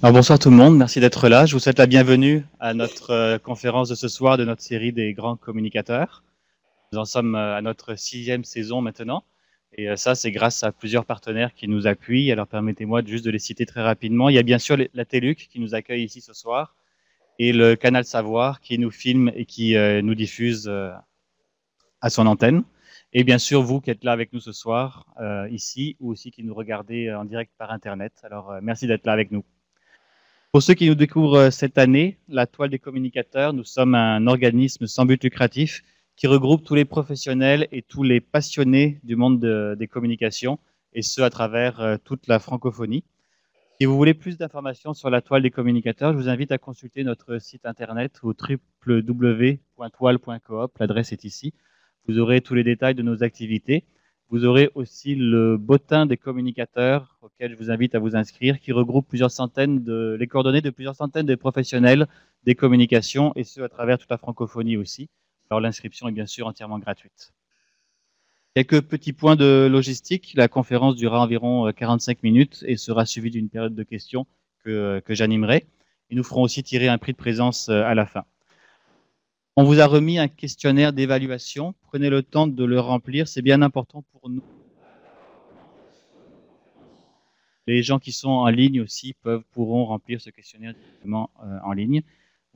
Alors bonsoir tout le monde, merci d'être là. Je vous souhaite la bienvenue à notre conférence de ce soir de notre série des grands communicateurs. Nous en sommes à notre 6e saison maintenant. Et ça, c'est grâce à plusieurs partenaires qui nous appuient. Alors permettez-moi juste de les citer très rapidement. Il y a bien sûr la TELUC qui nous accueille ici ce soir et le Canal Savoir qui nous filme et qui nous diffuse à son antenne. Et bien sûr, vous qui êtes là avec nous ce soir, ici, ou aussi qui nous regardez en direct par Internet. Alors merci d'être là avec nous. Pour ceux qui nous découvrent cette année, la Toile des communicateurs, nous sommes un organisme sans but lucratif qui regroupe tous les professionnels et tous les passionnés du monde des communications, et ce à travers toute la francophonie. Si vous voulez plus d'informations sur la Toile des communicateurs, je vous invite à consulter notre site internet au www.toile.coop. L'adresse est ici. Vous aurez tous les détails de nos activités. Vous aurez aussi le bottin des communicateurs auquel je vous invite à vous inscrire, qui regroupe les coordonnées de plusieurs centaines de professionnels des communications, et ce à travers toute la francophonie aussi. Alors l'inscription est bien sûr entièrement gratuite. Quelques petits points de logistique. La conférence durera environ 45 minutes et sera suivie d'une période de questions que j'animerai. Et nous ferons aussi tirer un prix de présence à la fin. On vous a remis un questionnaire d'évaluation. Prenez le temps de le remplir, c'est bien important pour nous. Les gens qui sont en ligne aussi pourront remplir ce questionnaire directement en ligne.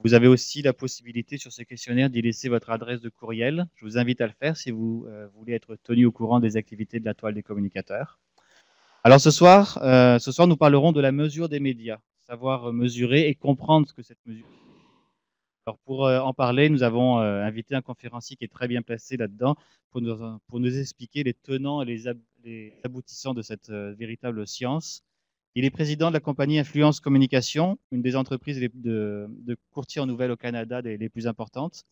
Vous avez aussi la possibilité sur ce questionnaire d'y laisser votre adresse de courriel. Je vous invite à le faire si vous voulez être tenu au courant des activités de la Toile des communicateurs. Alors ce soir, nous parlerons de la mesure des médias, savoir mesurer et comprendre ce que cette mesure est. Alors pour en parler, nous avons invité un conférencier qui est très bien placé là-dedans pour nous expliquer les tenants et les aboutissants de cette véritable science. Il est président de la compagnie Influence Communication, une des entreprises de courtier en nouvelles au Canada les plus importantes.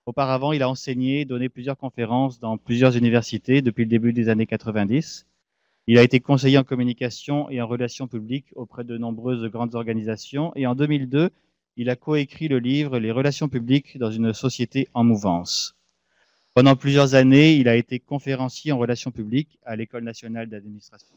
Auparavant, il a enseigné, donné plusieurs conférences dans plusieurs universités depuis le début des années 90. Il a été conseiller en communication et en relations publiques auprès de nombreuses grandes organisations. Et en 2002, il a coécrit le livre « Les relations publiques dans une société en mouvance ». Pendant plusieurs années, il a été conférencier en relations publiques à l'École nationale d'administration.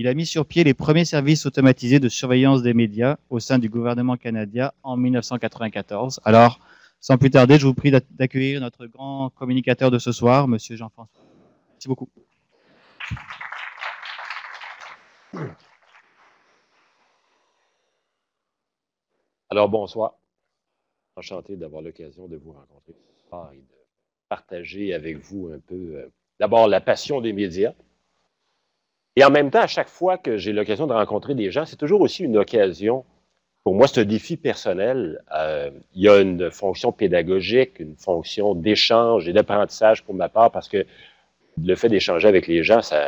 Il a mis sur pied les premiers services automatisés de surveillance des médias au sein du gouvernement canadien en 1994. Alors, sans plus tarder, je vous prie d'accueillir notre grand communicateur de ce soir, M. Jean-François. Merci beaucoup. Alors, bonsoir. Enchanté d'avoir l'occasion de vous rencontrer et de partager avec vous un peu, d'abord, la passion des médias. Et en même temps, à chaque fois que j'ai l'occasion de rencontrer des gens, c'est toujours aussi une occasion. Pour moi, c'est un défi personnel. Il y a une fonction pédagogique, une fonction d'échange et d'apprentissage pour ma part, parce que le fait d'échanger avec les gens, ça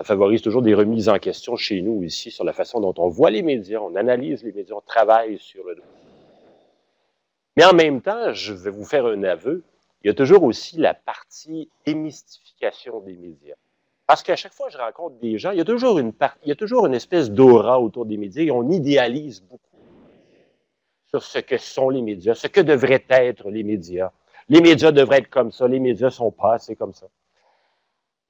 favorise toujours des remises en question chez nous ici sur la façon dont on voit les médias, on analyse les médias, on travaille sur le dossier. Mais en même temps, je vais vous faire un aveu, il y a toujours aussi la partie démystification des médias. Parce qu'à chaque fois que je rencontre des gens, il y a toujours une espèce d'aura autour des médias et on idéalise beaucoup sur ce que sont les médias, ce que devraient être les médias. Les médias devraient être comme ça, les médias ne sont pas assez comme ça.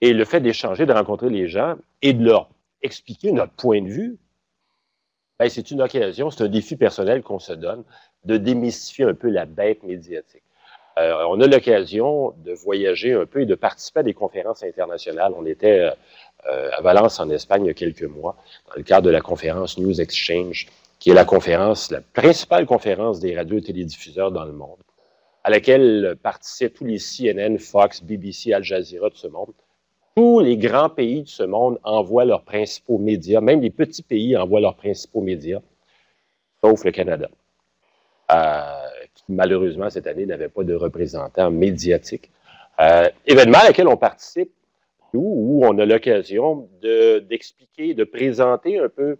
Et le fait d'échanger, de rencontrer les gens et de leur expliquer notre point de vue, ben, c'est une occasion, c'est un défi personnel qu'on se donne de démystifier un peu la bête médiatique. On a l'occasion de voyager un peu et de participer à des conférences internationales. On était à Valence, en Espagne, il y a quelques mois, dans le cadre de la conférence News Exchange, qui est la principale conférence des radios et télédiffuseurs dans le monde, à laquelle participent tous les CNN, Fox, BBC, Al Jazeera de ce monde. Tous les grands pays de ce monde envoient leurs principaux médias, même les petits pays envoient leurs principaux médias, sauf le Canada, qui malheureusement cette année n'avait pas de représentant médiatique. Événement à laquelle on participe, nous, où on a l'occasion d'expliquer, de présenter un peu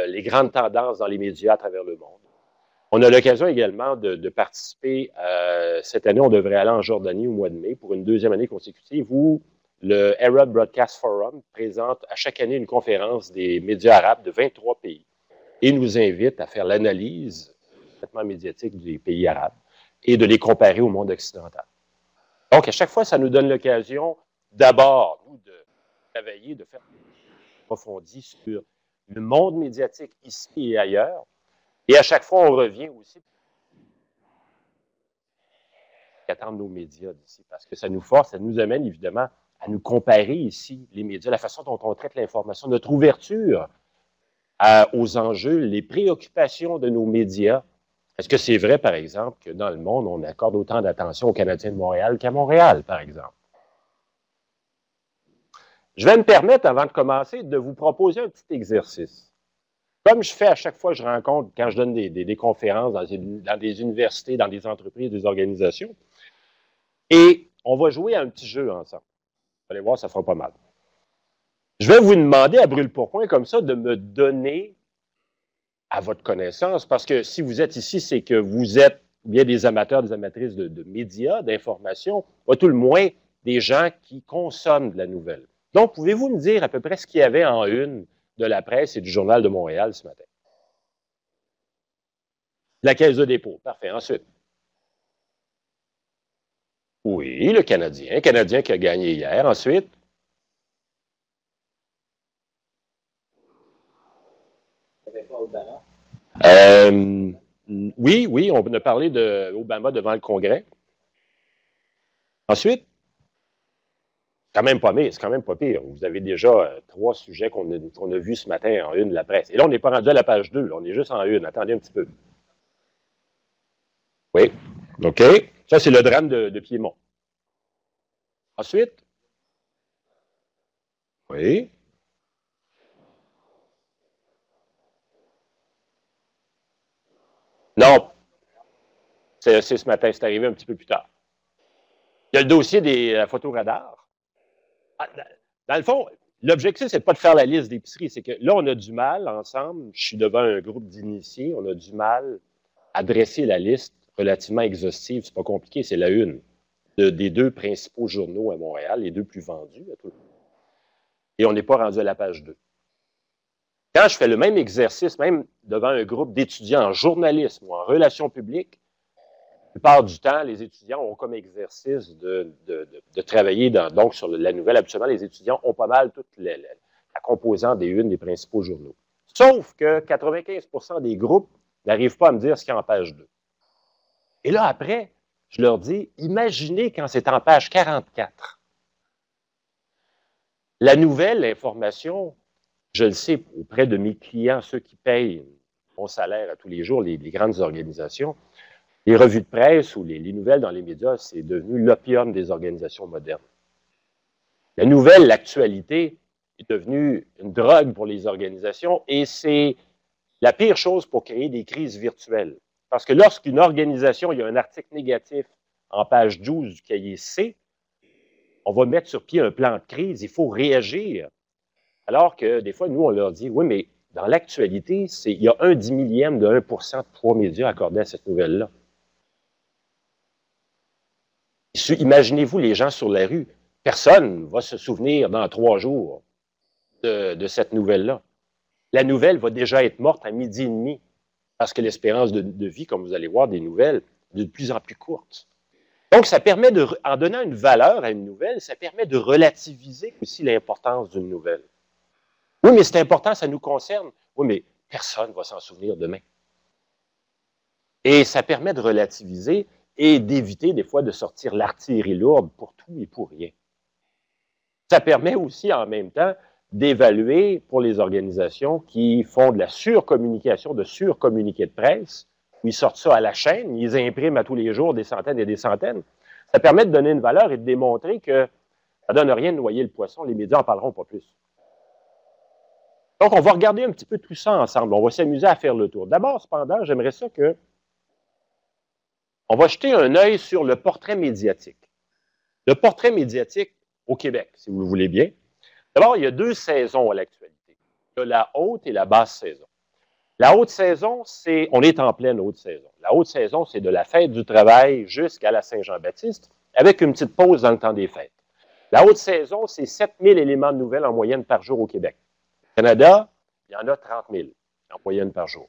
les grandes tendances dans les médias à travers le monde. On a l'occasion également de participer, cette année, on devrait aller en Jordanie au mois de mai pour une deuxième année consécutive où le Arab Broadcast Forum présente à chaque année une conférence des médias arabes de 23 pays et nous invite à faire l'analyse du traitement médiatique des pays arabes et de les comparer au monde occidental. Donc, à chaque fois, ça nous donne l'occasion, d'abord, nous, de travailler, de faire approfondir sur le monde médiatique ici et ailleurs. Et à chaque fois, on revient aussi qu'attendent nos médias d'ici, parce que ça nous force, ça nous amène évidemment à nous comparer ici, les médias, la façon dont on traite l'information, notre ouverture aux enjeux, les préoccupations de nos médias. Est-ce que c'est vrai, par exemple, que dans le monde, on accorde autant d'attention aux Canadiens de Montréal qu'à Montréal, par exemple? Je vais me permettre, avant de commencer, de vous proposer un petit exercice. Comme je fais à chaque fois que je rencontre, quand je donne des conférences dans des universités, dans des entreprises, des organisations, et on va jouer à un petit jeu ensemble. Vous allez voir, ça fera pas mal. Je vais vous demander à brûle-pourpoint comme ça de me donner à votre connaissance, parce que si vous êtes ici, c'est que vous êtes bien des amateurs, des amatrices de médias, d'informations, ou à tout le moins des gens qui consomment de la nouvelle. Donc, pouvez-vous me dire à peu près ce qu'il y avait en une de la presse et du Journal de Montréal ce matin? La Caisse de dépôt. Parfait. Ensuite. Oui, le Canadien qui a gagné hier. Ensuite. Oui, on a parlé d'Obama devant le Congrès. Ensuite, c'est quand même pas pire. Vous avez déjà 3 sujets qu'on a vus ce matin en une de la presse. Et là, on n'est pas rendu à la page 2, là, on est juste en une. Attendez un petit peu. Oui, OK. Ça, c'est le drame de Piémont. Ensuite. Oui. Non. C'est ce matin, c'est arrivé un petit peu plus tard. Il y a le dossier des photoradars. Dans le fond, l'objectif, c'est pas de faire la liste d'épicerie. C'est que là, on a du mal ensemble. Je suis devant un groupe d'initiés. On a du mal à dresser la liste relativement exhaustive. C'est pas compliqué, c'est la une des 2 principaux journaux à Montréal, les 2 plus vendus à tout le monde. Et on n'est pas rendu à la page 2. Quand je fais le même exercice, même devant un groupe d'étudiants en journalisme ou en relations publiques, la plupart du temps, les étudiants ont comme exercice de travailler donc sur la nouvelle. Habituellement, les étudiants ont pas mal toute la composante des unes des principaux journaux. Sauf que 95% des groupes n'arrivent pas à me dire ce qu'il y a en page 2. Et là, après, je leur dis, imaginez quand c'est en page 44. La nouvelle information, je le sais auprès de mes clients, ceux qui payent mon salaire à tous les jours, les grandes organisations, les revues de presse ou les nouvelles dans les médias, c'est devenu l'opium des organisations modernes. La nouvelle, l'actualité, est devenue une drogue pour les organisations et c'est la pire chose pour créer des crises virtuelles. Parce que lorsqu'une organisation, il y a un article négatif en page 12 du cahier C, on va mettre sur pied un plan de crise, il faut réagir. Alors que des fois, nous, on leur dit, oui, mais dans l'actualité, il y a 1/10 de 1% de poids média accordé à cette nouvelle-là. Imaginez-vous les gens sur la rue. Personne ne va se souvenir dans 3 jours de cette nouvelle-là. La nouvelle va déjà être morte à 12h30 parce que l'espérance de vie, comme vous allez voir, des nouvelles, est de plus en plus courte. Donc, ça permet en donnant une valeur à une nouvelle, ça permet de relativiser aussi l'importance d'une nouvelle. Oui, mais c'est important, ça nous concerne. Oui, mais personne ne va s'en souvenir demain. Et ça permet de relativiser et d'éviter des fois de sortir l'artillerie lourde pour tout et pour rien. Ça permet aussi en même temps d'évaluer pour les organisations qui font de la surcommunication, de surcommuniqués de presse, où ils sortent ça à la chaîne, ils impriment à tous les jours des centaines et des centaines. Ça permet de donner une valeur et de démontrer que ça ne donne rien de noyer le poisson, les médias n'en parleront pas plus. Donc, on va regarder un petit peu tout ça ensemble. On va s'amuser à faire le tour. D'abord, cependant, j'aimerais ça que on va jeter un œil sur le portrait médiatique. Le portrait médiatique au Québec, si vous le voulez bien. D'abord, il y a 2 saisons à l'actualité. Il y a la haute et la basse saison. La haute saison, on est en pleine haute saison. La haute saison, c'est de la fête du travail jusqu'à la Saint-Jean-Baptiste, avec une petite pause dans le temps des fêtes. La haute saison, c'est 7000 éléments de nouvelles en moyenne par jour au Québec. Au Canada, il y en a 30 000 en moyenne par jour.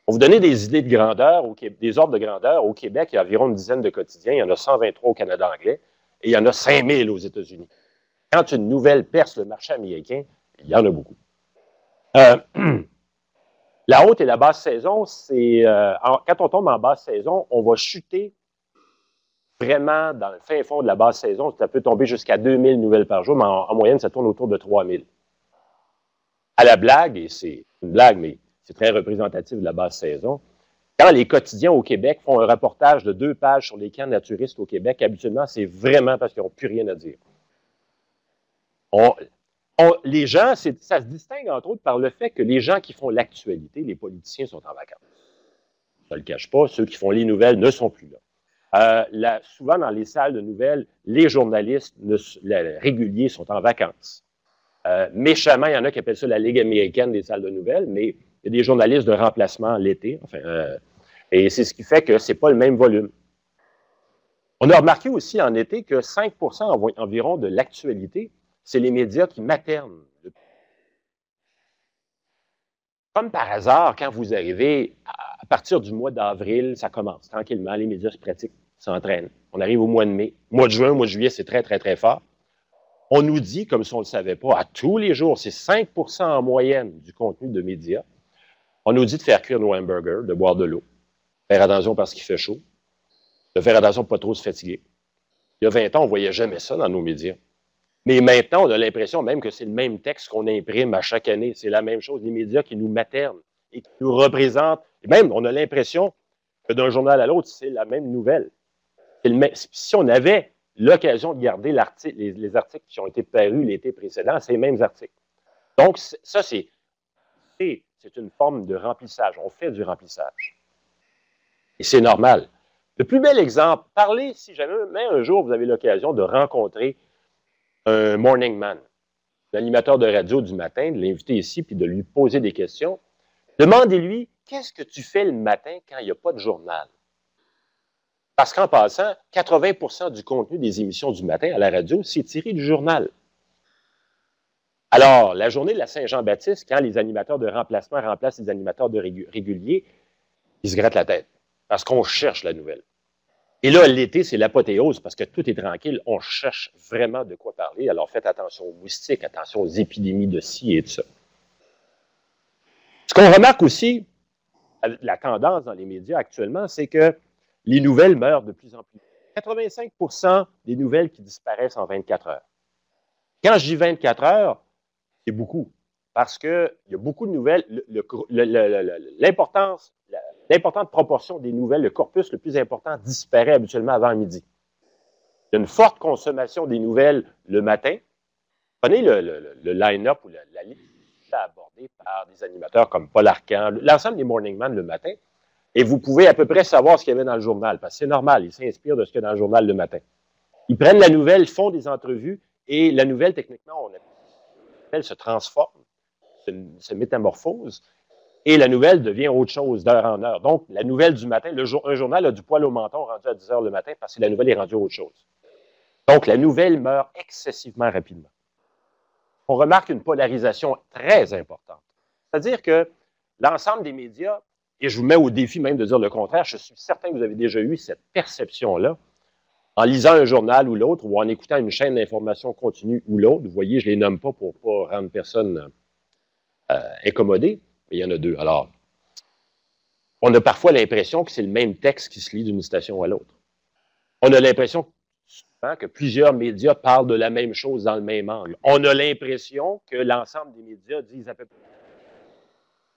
Pour vous donner des idées de grandeur, des ordres de grandeur, au Québec, il y a environ une dizaine de quotidiens. Il y en a 123 au Canada anglais et il y en a 5000 aux États-Unis. Quand une nouvelle perce le marché américain, il y en a beaucoup. Euh, la haute et la basse saison, c'est quand on tombe en basse saison, on va chuter vraiment dans le fin fond de la basse saison. Ça peut tomber jusqu'à 2000 nouvelles par jour, mais en moyenne, ça tourne autour de 3000. À la blague, et c'est une blague, mais c'est très représentatif de la basse saison, quand les quotidiens au Québec font un reportage de 2 pages sur les camps naturistes au Québec, habituellement, c'est vraiment parce qu'ils n'ont plus rien à dire. Les gens, ça se distingue entre autres par le fait que les gens qui font l'actualité, les politiciens sont en vacances. Ça ne le cache pas, ceux qui font les nouvelles ne sont plus là. Souvent, dans les salles de nouvelles, les journalistes réguliers sont en vacances. Méchamment, il y en a qui appellent ça la Ligue américaine des salles de nouvelles, mais il y a des journalistes de remplacement l'été. Et c'est ce qui fait que ce n'est pas le même volume. On a remarqué aussi en été que 5 environ de l'actualité, c'est les médias qui maternent. Comme par hasard, quand vous arrivez, à partir du mois d'avril, ça commence tranquillement, les médias se pratiquent, s'entraînent. On arrive au mois de mai. Mois de juin, mois de juillet, c'est très, très, très fort. On nous dit, comme si on ne le savait pas, à tous les jours, c'est 5 en moyenne du contenu de médias. On nous dit de faire cuire nos hamburgers, de boire de l'eau, faire attention parce qu'il fait chaud, de faire attention pour ne pas trop se fatiguer. Il y a 20 ans, on ne voyait jamais ça dans nos médias. Mais maintenant, on a l'impression même que c'est le même texte qu'on imprime à chaque année. C'est la même chose. Les médias qui nous maternent et qui nous représentent. Et même, on a l'impression que d'un journal à l'autre, c'est la même nouvelle. Si on avait l'occasion de garder les articles qui ont été parus l'été précédent, c'est les mêmes articles. Donc, ça, c'est une forme de remplissage. On fait du remplissage. Et c'est normal. Le plus bel exemple, parlez, si jamais un jour vous avez l'occasion de rencontrer un morning man, l'animateur de radio du matin, de l'inviter ici puis de lui poser des questions. Demandez-lui, qu'est-ce que tu fais le matin quand il n'y a pas de journal? Parce qu'en passant, 80 du contenu des émissions du matin à la radio, c'est tiré du journal. Alors, la journée de la Saint-Jean-Baptiste, quand les animateurs de remplacement remplacent les animateurs de réguliers, ils se grattent la tête parce qu'on cherche la nouvelle. Et là, l'été, c'est l'apothéose parce que tout est tranquille. On cherche vraiment de quoi parler. Alors, faites attention aux moustiques, attention aux épidémies de ci et de ça. Ce qu'on remarque aussi, la tendance dans les médias actuellement, c'est que les nouvelles meurent de plus en plus. 85 des nouvelles qui disparaissent en 24 heures. Quand je dis 24 heures, c'est beaucoup. Parce qu'il y a beaucoup de nouvelles. L'importante proportion des nouvelles, le corpus le plus important, disparaît habituellement avant midi. Il y a une forte consommation des nouvelles le matin. Prenez le line-up ou la liste abordée par des animateurs comme Paul Arcand, l'ensemble des morning man le matin, et vous pouvez à peu près savoir ce qu'il y avait dans le journal, parce que c'est normal, ils s'inspirent de ce qu'il y a dans le journal le matin. Ils prennent la nouvelle, font des entrevues, et la nouvelle, techniquement, elle se transforme, se métamorphose, et la nouvelle devient autre chose d'heure en heure. Donc, la nouvelle du matin, un journal a du poil au menton rendu à 10 heures le matin parce que la nouvelle est rendue autre chose. Donc, la nouvelle meurt excessivement rapidement. On remarque une polarisation très importante. C'est-à-dire que l'ensemble des médias, et je vous mets au défi même de dire le contraire, je suis certain que vous avez déjà eu cette perception-là, en lisant un journal ou l'autre, ou en écoutant une chaîne d'information continue ou l'autre. Vous voyez, je ne les nomme pas pour ne pas rendre personne incommodée. Mais il y en a deux. Alors, on a parfois l'impression que c'est le même texte qui se lit d'une station à l'autre. On a l'impression souvent que plusieurs médias parlent de la même chose dans le même angle. On a l'impression que l'ensemble des médias disent à peu près.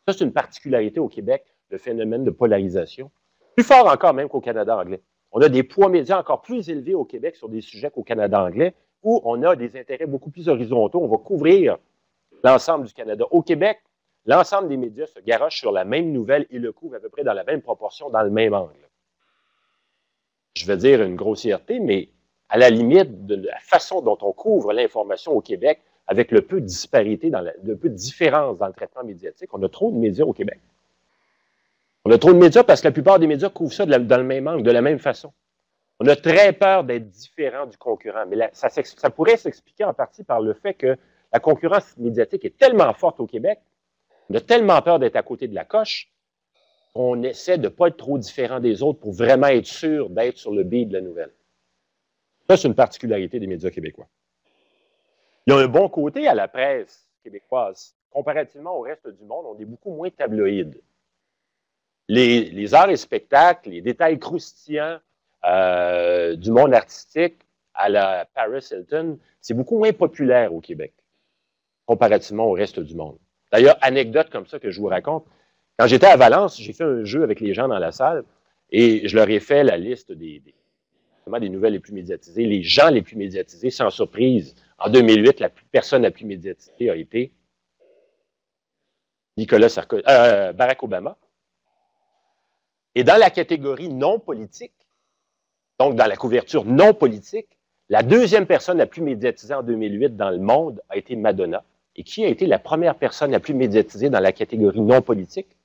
Ça, c'est une particularité au Québec, le phénomène de polarisation. Plus fort encore même qu'au Canada anglais. On a des poids médias encore plus élevés au Québec sur des sujets qu'au Canada anglais, où on a des intérêts beaucoup plus horizontaux. On va couvrir l'ensemble du Canada. Au Québec, l'ensemble des médias se garochent sur la même nouvelle et le couvrent à peu près dans la même proportion, dans le même angle. Je vais dire une grossièreté, mais à la limite de la façon dont on couvre l'information au Québec, avec le peu de disparité, le peu de différence dans le traitement médiatique, on a trop de médias au Québec. On a trop de médias parce que la plupart des médias couvrent ça dans le même angle, de la même façon. On a très peur d'être différent du concurrent, mais ça pourrait s'expliquer en partie par le fait que la concurrence médiatique est tellement forte au Québec, on a tellement peur d'être à côté de la coche qu'on essaie de ne pas être trop différent des autres pour vraiment être sûr d'être sur le beat de la nouvelle. Ça, c'est une particularité des médias québécois. Il y a un bon côté à la presse québécoise comparativement au reste du monde, on est beaucoup moins tabloïd. Les arts et spectacles, les détails croustillants du monde artistique à la Paris Hilton, c'est beaucoup moins populaire au Québec, comparativement au reste du monde. D'ailleurs, anecdote comme ça que je vous raconte, quand j'étais à Valence, j'ai fait un jeu avec les gens dans la salle et je leur ai fait la liste des nouvelles les plus médiatisées, les gens les plus médiatisés, sans surprise. En 2008, personne la plus médiatisée a été Barack Obama. Et dans la catégorie non politique, donc dans la couverture non politique, la deuxième personne la plus médiatisée en 2008 dans le monde a été Madonna. Et qui a été la première personne la plus médiatisée dans la catégorie non politique?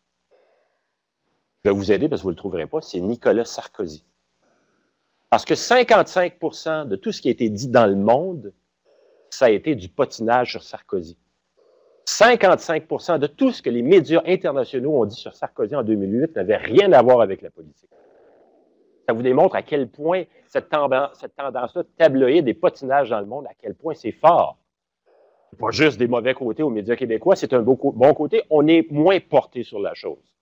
Je vais vous aider parce que vous ne le trouverez pas, c'est Nicolas Sarkozy. Parce que 55% de tout ce qui a été dit dans le monde, ça a été du potinage sur Sarkozy. 55% de tout ce que les médias internationaux ont dit sur Sarkozy en 2008 n'avait rien à voir avec la politique. Ça vous démontre à quel point cette tendance-là tabloïde et potinage dans le monde, à quel point c'est fort. C'est pas juste des mauvais côtés aux médias québécois, c'est un bon côté. On est moins porté sur la chose.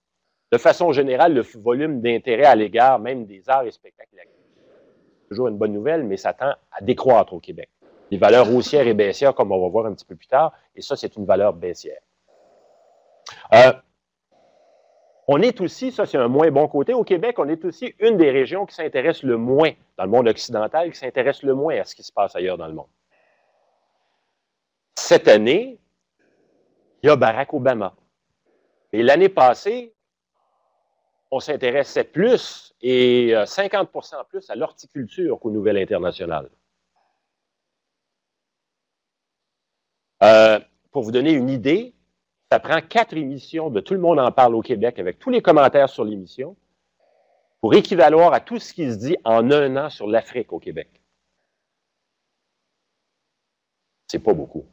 De façon générale, le volume d'intérêt à l'égard même des arts et spectacles, c'est toujours une bonne nouvelle, mais ça tend à décroître au Québec. Les valeurs haussières et baissières, comme on va voir un petit peu plus tard, et ça, c'est une valeur baissière. On est aussi, ça c'est un moins bon côté, au Québec, on est aussi une des régions qui s'intéresse le moins, dans le monde occidental, qui s'intéresse le moins à ce qui se passe ailleurs dans le monde. Cette année, il y a Barack Obama. Et l'année passée, on s'intéressait plus, et 50% plus, à l'horticulture qu'aux nouvelles internationales. Pour vous donner une idée, ça prend 4 émissions de Tout le monde en parle au Québec, avec tous les commentaires sur l'émission, pour équivaloir à tout ce qui se dit en un an sur l'Afrique au Québec. C'est pas beaucoup.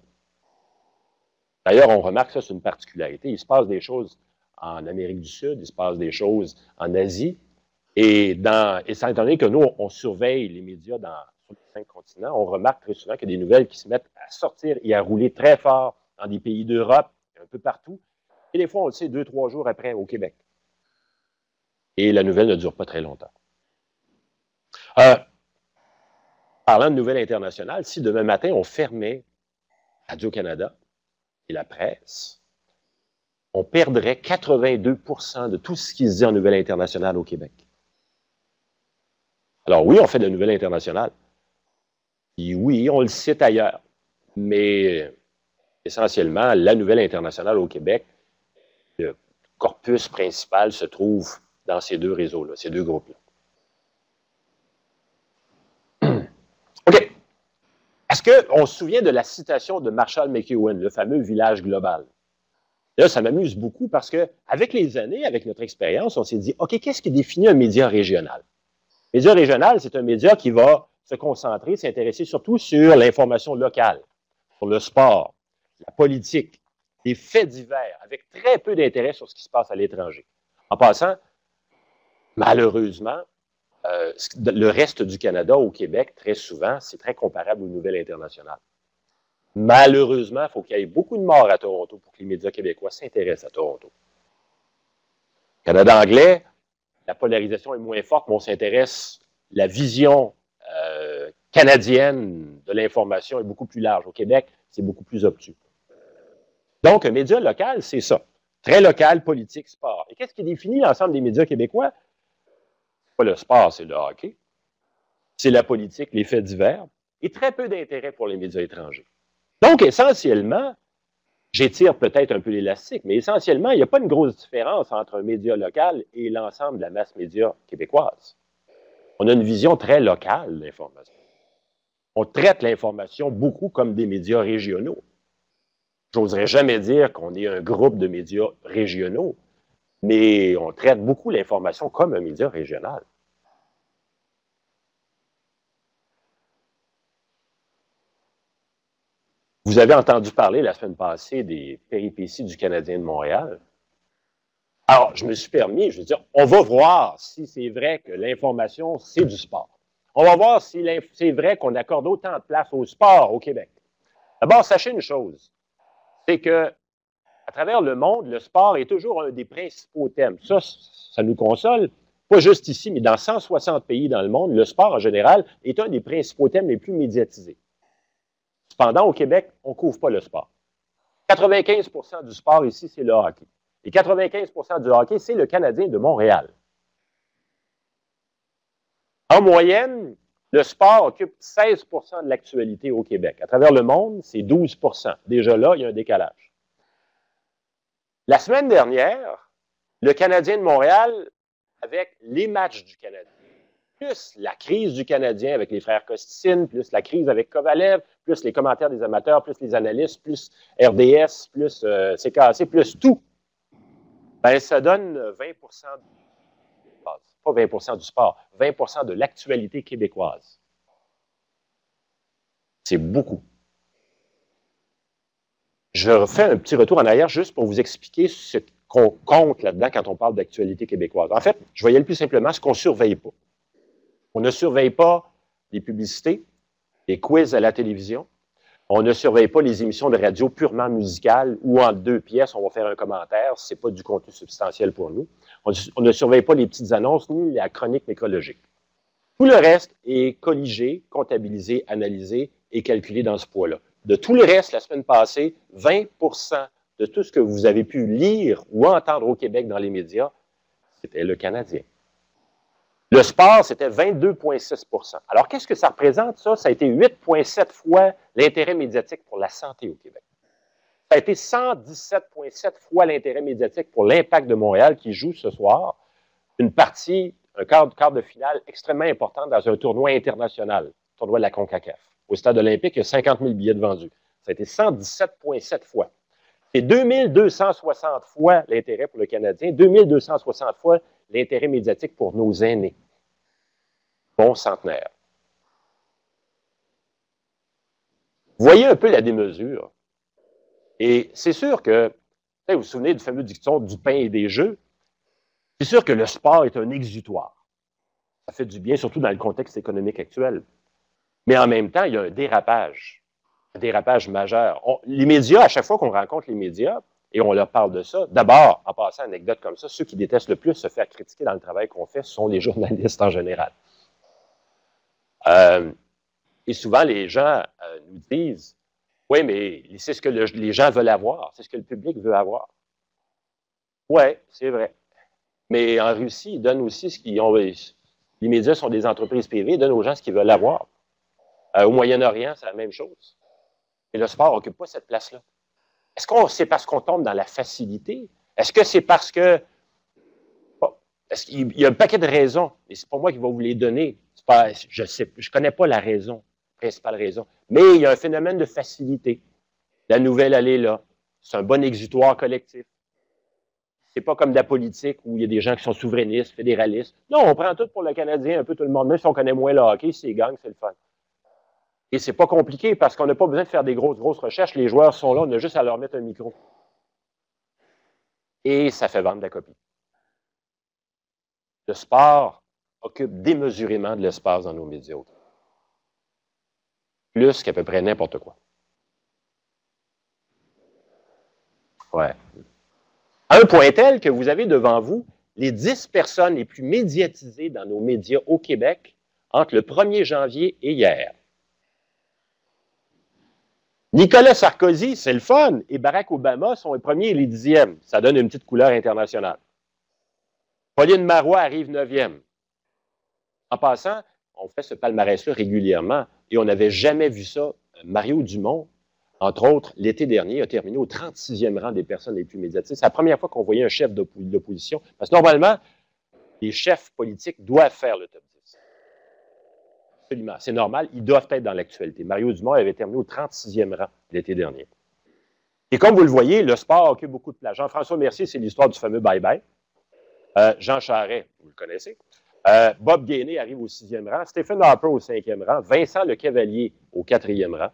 D'ailleurs, on remarque ça, c'est une particularité. Il se passe des choses en Amérique du Sud, il se passe des choses en Asie, et étant donné que nous, on surveille les médias sur les 5 continents, on remarque très souvent qu'il y a des nouvelles qui se mettent à sortir et à rouler très fort dans des pays d'Europe, un peu partout, et des fois, on le sait 2-3 jours après au Québec. Et la nouvelle ne dure pas très longtemps. Parlant de nouvelles internationales, si demain matin, on fermait Radio-Canada et la presse, on perdrait 82% de tout ce qui se dit en nouvelles internationales au Québec. Alors oui, on fait de la nouvelle internationale. Et oui, on le cite ailleurs. Mais essentiellement, la nouvelle internationale au Québec, le corpus principal se trouve dans ces deux réseaux-là, ces deux groupes-là. OK. Est-ce qu'on se souvient de la citation de Marshall McLuhan, le fameux village global? Là, ça m'amuse beaucoup parce qu'avec les années, avec notre expérience, on s'est dit, OK, qu'est-ce qui définit un média régional? Un média régional, c'est un média qui va se concentrer, s'intéresser surtout sur l'information locale, sur le sport, la politique, les faits divers, avec très peu d'intérêt sur ce qui se passe à l'étranger. En passant, malheureusement, le reste du Canada au Québec, très souvent, c'est très comparable aux nouvelles internationales. Malheureusement, il faut qu'il y ait beaucoup de morts à Toronto pour que les médias québécois s'intéressent à Toronto. Canada anglais, la polarisation est moins forte, mais on s'intéresse, la vision canadienne de l'information est beaucoup plus large. Au Québec, c'est beaucoup plus obtus. Donc, un média local, c'est ça. Très local, politique, sport. Et qu'est-ce qui définit l'ensemble des médias québécois? C'est pas le sport, c'est le hockey. C'est la politique, les faits divers. Et très peu d'intérêt pour les médias étrangers. Donc, essentiellement, j'étire peut-être un peu l'élastique, mais essentiellement, il n'y a pas une grosse différence entre un média local et l'ensemble de la masse média québécoise. On a une vision très locale de l'information. On traite l'information beaucoup comme des médias régionaux. J'oserais jamais dire qu'on est un groupe de médias régionaux, mais on traite beaucoup l'information comme un média régional. Vous avez entendu parler la semaine passée des péripéties du Canadien de Montréal. Alors, je me suis permis, je veux dire, on va voir si c'est vrai que l'information, c'est du sport. On va voir si c'est vrai qu'on accorde autant de place au sport au Québec. D'abord, sachez une chose, c'est que À travers le monde, le sport est toujours un des principaux thèmes. Ça nous console. Pas juste ici, mais dans 160 pays dans le monde, le sport en général est un des principaux thèmes les plus médiatisés. Cependant, au Québec, on ne couvre pas le sport. 95 du sport ici, c'est le hockey. Et 95 du hockey, c'est le Canadien de Montréal. En moyenne, le sport occupe 16 de l'actualité au Québec. À travers le monde, c'est 12 Déjà là, il y a un décalage. La semaine dernière, le Canadien de Montréal, avec les matchs du Canadien, plus la crise du Canadien avec les frères Costicine, plus la crise avec Kovalev, plus les commentaires des amateurs, plus les analystes, plus RDS, plus CKC, plus tout, ben, ça donne 20 pas 20 du sport, 20 de l'actualité québécoise. C'est beaucoup. Je refais un petit retour en arrière juste pour vous expliquer ce qu'on compte là-dedans quand on parle d'actualité québécoise. En fait, je voyais le plus simplement ce qu'on ne surveille pas. On ne surveille pas les publicités, les quiz à la télévision. On ne surveille pas les émissions de radio purement musicales où en 2 pièces, on va faire un commentaire. Ce n'est pas du contenu substantiel pour nous. On ne surveille pas les petites annonces ni la chronique nécrologique. Tout le reste est colligé, comptabilisé, analysé et calculé dans ce poids-là. De tout le reste, la semaine passée, 20 de tout ce que vous avez pu lire ou entendre au Québec dans les médias, c'était le Canadien. Le sport, c'était 22,6 Alors, qu'est-ce que ça représente, ça? Ça a été 8,7 fois l'intérêt médiatique pour la santé au Québec. Ça a été 117,7 fois l'intérêt médiatique pour l'Impact de Montréal qui joue ce soir une partie, un quart de finale extrêmement important dans un tournoi international, le tournoi de la CONCACAF. Au Stade olympique, il y a 50 000 billets de vendus. Ça a été 117,7 fois. C'est 2260 fois l'intérêt pour le Canadien, 2260 fois l'intérêt médiatique pour nos aînés. Bon centenaire. Voyez un peu la démesure. Et c'est sûr que, vous vous souvenez du fameux dicton du pain et des jeux, c'est sûr que le sport est un exutoire. Ça fait du bien, surtout dans le contexte économique actuel. Mais en même temps, il y a un dérapage majeur. Les médias, à chaque fois qu'on rencontre les médias, et on leur parle de ça, d'abord, en passant anecdote comme ça, ceux qui détestent le plus se faire critiquer dans le travail qu'on fait, ce sont les journalistes en général. Et souvent, les gens nous disent, oui, mais c'est ce que les gens veulent avoir, c'est ce que le public veut avoir. Oui, c'est vrai. Mais en Russie, ils donnent aussi ce qu'ils ont. Les médias sont des entreprises privées, ils donnent aux gens ce qu'ils veulent avoir. Au Moyen-Orient, c'est la même chose. Et le sport n'occupe pas cette place-là. Est-ce que c'est parce qu'on tombe dans la facilité? Est-ce que c'est parce que... Est-ce qu'il y a un paquet de raisons, et c'est pas moi qui vais vous les donner. Je ne connais pas la raison, principale raison. Mais il y a un phénomène de facilité. La nouvelle, elle est là. C'est un bon exutoire collectif. C'est pas comme de la politique où il y a des gens qui sont souverainistes, fédéralistes. Non, on prend tout pour le Canadien, un peu tout le monde. Même si on connaît moins le hockey, c'est gang, c'est le fun. Et c'est pas compliqué parce qu'on n'a pas besoin de faire des grosses recherches. Les joueurs sont là, on a juste à leur mettre un micro. Et ça fait vendre de la copie. Le sport occupe démesurément de l'espace dans nos médias. Plus qu'à peu près n'importe quoi. Ouais. À un point tel que vous avez devant vous les 10 personnes les plus médiatisées dans nos médias au Québec entre le 1er janvier et hier. Nicolas Sarkozy, c'est le fun, et Barack Obama sont les premiers et les 10e. Ça donne une petite couleur internationale. Pauline Marois arrive 9e. En passant, on fait ce palmarès-là régulièrement, et on n'avait jamais vu ça. Mario Dumont, entre autres, l'été dernier, a terminé au 36e rang des personnes les plus médiatisées. C'est la première fois qu'on voyait un chef d'opposition, parce que normalement, les chefs politiques doivent faire le top 10. Absolument, c'est normal, ils doivent être dans l'actualité. Mario Dumont avait terminé au 36e rang l'été dernier. Et comme vous le voyez, le sport occupe beaucoup de place. Jean-François Mercier, c'est l'histoire du fameux bye-bye. Jean Charest, vous le connaissez. Bob Gainey arrive au 6e rang. Stephen Harper au 5e rang. Vincent Lecavalier au 4e rang.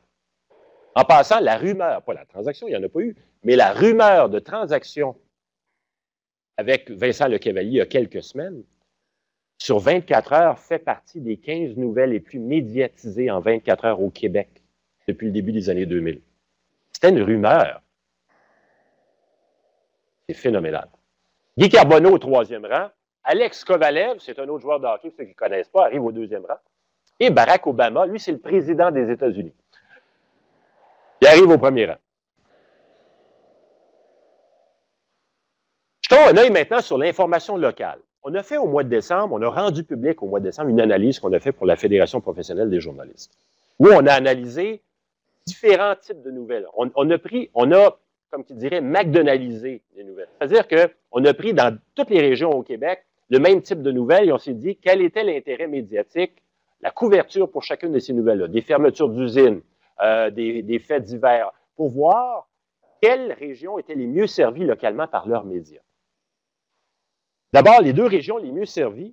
En passant, la rumeur, pas la transaction, il n'y en a pas eu, mais la rumeur de transaction avec Vincent Lecavalier il y a quelques semaines, sur 24 heures, fait partie des 15 nouvelles les plus médiatisées en 24 heures au Québec depuis le début des années 2000. C'était une rumeur. C'est phénoménal. Guy Carbonneau au 3e rang. Alex Kovalev, c'est un autre joueur de hockey, ceux qui ne connaissent pas, arrive au 2e rang. Et Barack Obama, lui, c'est le président des États-Unis. Il arrive au 1er rang. Jetons un œil maintenant sur l'information locale. On a fait au mois de décembre, on a rendu public au mois de décembre une analyse qu'on a faite pour la Fédération professionnelle des journalistes, où on a analysé différents types de nouvelles. On a, comme tu dirais, McDonaldisé les nouvelles. C'est-à-dire qu'on a pris dans toutes les régions au Québec le même type de nouvelles et on s'est dit quel était l'intérêt médiatique, la couverture pour chacune de ces nouvelles-là, des fermetures d'usines, des faits divers, pour voir quelles régions étaient les mieux servies localement par leurs médias. D'abord, les 2 régions les mieux servies,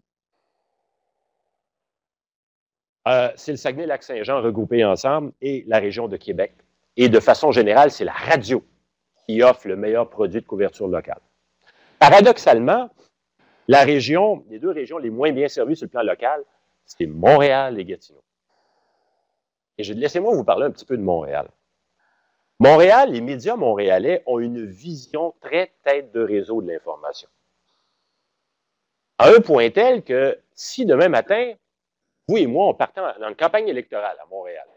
c'est le Saguenay-Lac-Saint-Jean regroupés ensemble et la région de Québec. Et de façon générale, c'est la radio qui offre le meilleur produit de couverture locale. Paradoxalement, les 2 régions les moins bien servies sur le plan local, c'est Montréal et Gatineau. Et laissez-moi vous parler un petit peu de Montréal. Montréal, les médias montréalais ont une vision très tête de réseau de l'information. À un point tel que si demain matin, vous et moi, on partait dans une campagne électorale à Montréal,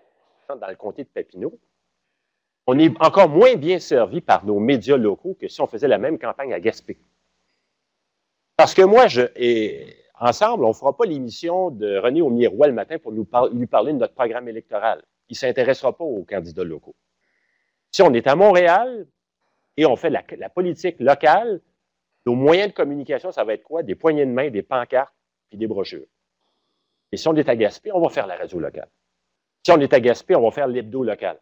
dans le comté de Papineau, on est encore moins bien servi par nos médias locaux que si on faisait la même campagne à Gaspé. Parce que moi, ensemble, on ne fera pas l'émission de René Aumier-Roy le matin pour lui parler de notre programme électoral. Il ne s'intéressera pas aux candidats locaux. Si on est à Montréal et on fait la politique locale, nos moyens de communication, ça va être quoi? Des poignées de main, des pancartes, puis des brochures. Et si on est à Gaspé, on va faire la radio locale. Si on est à Gaspé, on va faire l'hebdo local.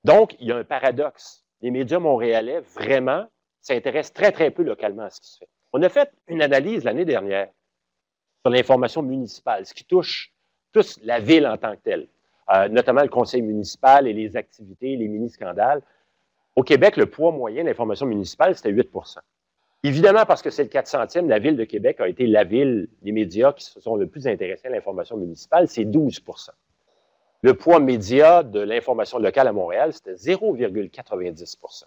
Donc, il y a un paradoxe. Les médias montréalais, vraiment, s'intéressent très, très peu localement à ce qui se fait. On a fait une analyse l'année dernière sur l'information municipale, ce qui touche tous la ville en tant que telle, notamment le conseil municipal et les activités, les mini-scandales. Au Québec, le poids moyen de l'information municipale, c'était 8 %. Évidemment, parce que c'est le 400e, la Ville de Québec a été la ville des médias qui se sont le plus intéressés à l'information municipale, c'est 12 %. Le poids média de l'information locale à Montréal, c'était 0,90 %.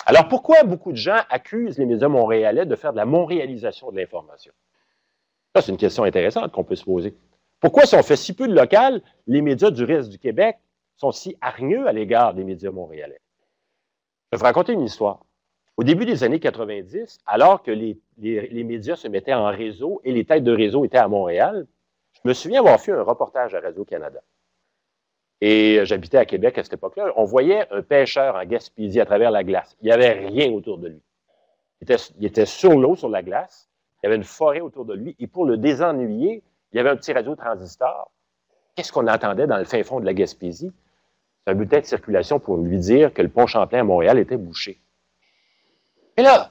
Alors, pourquoi beaucoup de gens accusent les médias montréalais de faire de la montréalisation de l'information? Ça, c'est une question intéressante qu'on peut se poser. Pourquoi, si on fait si peu de local, les médias du reste du Québec sont si hargneux à l'égard des médias montréalais? Je vais vous raconter une histoire. Au début des années 90, alors que les médias se mettaient en réseau et les têtes de réseau étaient à Montréal, je me souviens avoir fait un reportage à Radio-Canada. Et j'habitais à Québec à cette époque-là. On voyait un pêcheur en Gaspésie à travers la glace. Il n'y avait rien autour de lui. Il était sur l'eau, sur la glace. Il y avait une forêt autour de lui. Et pour le désennuyer, il y avait un petit radio transistor. Qu'est-ce qu'on entendait dans le fin fond de la Gaspésie? C'est un bulletin de circulation pour lui dire que le pont Champlain à Montréal était bouché. Et là,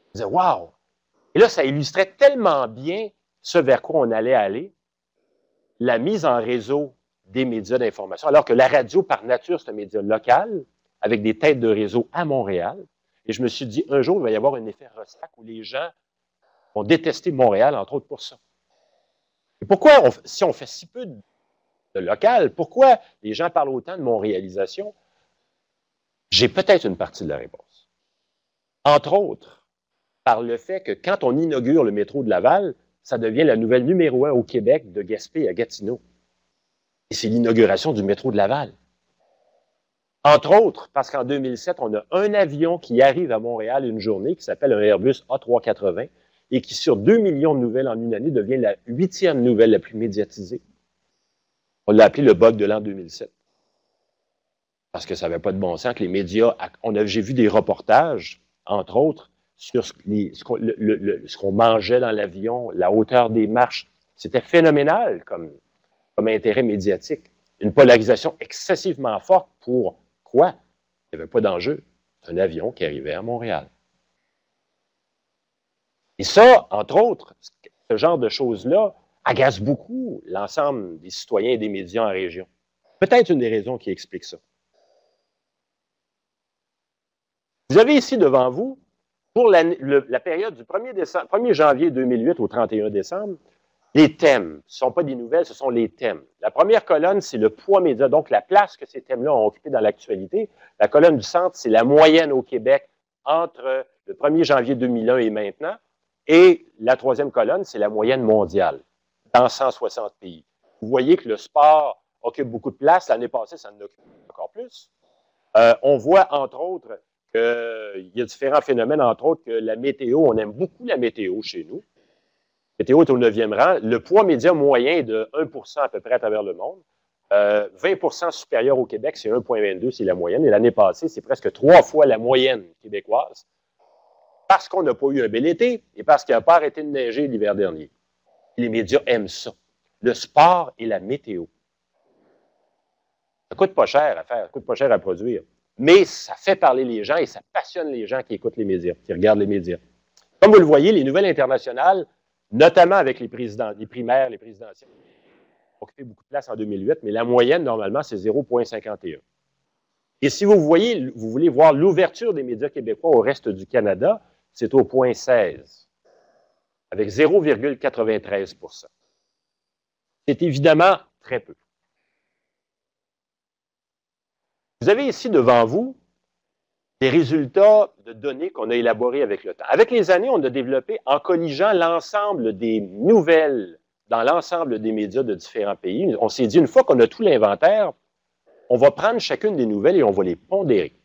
je disais, wow! Et là, ça illustrait tellement bien ce vers quoi on allait aller, la mise en réseau des médias d'information, alors que la radio, par nature, c'est un média local, avec des têtes de réseau à Montréal. Et je me suis dit, un jour, il va y avoir un effet Rostac où les gens vont détester Montréal, entre autres pour ça. Et pourquoi, si on fait si peu de local, pourquoi les gens parlent autant de montréalisation? J'ai peut-être une partie de la réponse. Entre autres, par le fait que quand on inaugure le métro de Laval, ça devient la nouvelle numéro 1 au Québec de Gaspé à Gatineau. Et c'est l'inauguration du métro de Laval. Entre autres, parce qu'en 2007, on a un avion qui arrive à Montréal une journée qui s'appelle un Airbus A380 et qui, sur 2 millions de nouvelles en une année, devient la 8e nouvelle la plus médiatisée. On l'a appelé le bug de l'an 2007. Parce que ça n'avait pas de bon sens que les médias... J'ai vu des reportages, entre autres, sur ce qu'on mangeait dans l'avion, la hauteur des marches. C'était phénoménal comme intérêt médiatique. Une polarisation excessivement forte pour quoi? Il n'y avait pas d'enjeu. Un avion qui arrivait à Montréal. Et ça, entre autres, ce genre de choses-là agace beaucoup l'ensemble des citoyens et des médias en région. Peut-être une des raisons qui explique ça. Vous avez ici devant vous, pour la période du 1er janvier 2008 au 31 décembre, Les thèmes, ce ne sont pas des nouvelles, ce sont les thèmes. La première colonne, c'est le poids média, donc la place que ces thèmes-là ont occupé dans l'actualité. La colonne du centre, c'est la moyenne au Québec entre le 1er janvier 2001 et maintenant. Et la troisième colonne, c'est la moyenne mondiale dans 160 pays. Vous voyez que le sport occupe beaucoup de place. L'année passée, ça en occupe encore plus. On voit, entre autres, qu'il y a différents phénomènes, entre autres, que la météo, on aime beaucoup la météo chez nous. La météo est au 9e rang. Le poids média moyen est de 1 à peu près à travers le monde. 20 supérieur au Québec, c'est 1,22, c'est la moyenne. Et l'année passée, c'est presque 3 fois la moyenne québécoise. Parce qu'on n'a pas eu un bel été et parce qu'il n'a pas arrêté de neiger l'hiver dernier. Les médias aiment ça. Le sport et la météo. Ça coûte pas cher à faire, ça coûte pas cher à produire. Mais ça fait parler les gens et ça passionne les gens qui écoutent les médias, qui regardent les médias. Comme vous le voyez, les nouvelles internationales, notamment avec les primaires, les présidentielles, ont occupé beaucoup de place en 2008, mais la moyenne, normalement, c'est 0,51. Et si vous voulez voir l'ouverture des médias québécois au reste du Canada, c'est au point 16, avec 0,93 %. C'est évidemment très peu. Vous avez ici devant vous des résultats de données qu'on a élaborés avec le temps. Avec les années, on a développé, en colligeant l'ensemble des nouvelles dans l'ensemble des médias de différents pays, on s'est dit, une fois qu'on a tout l'inventaire, on va prendre chacune des nouvelles et on va les pondérer.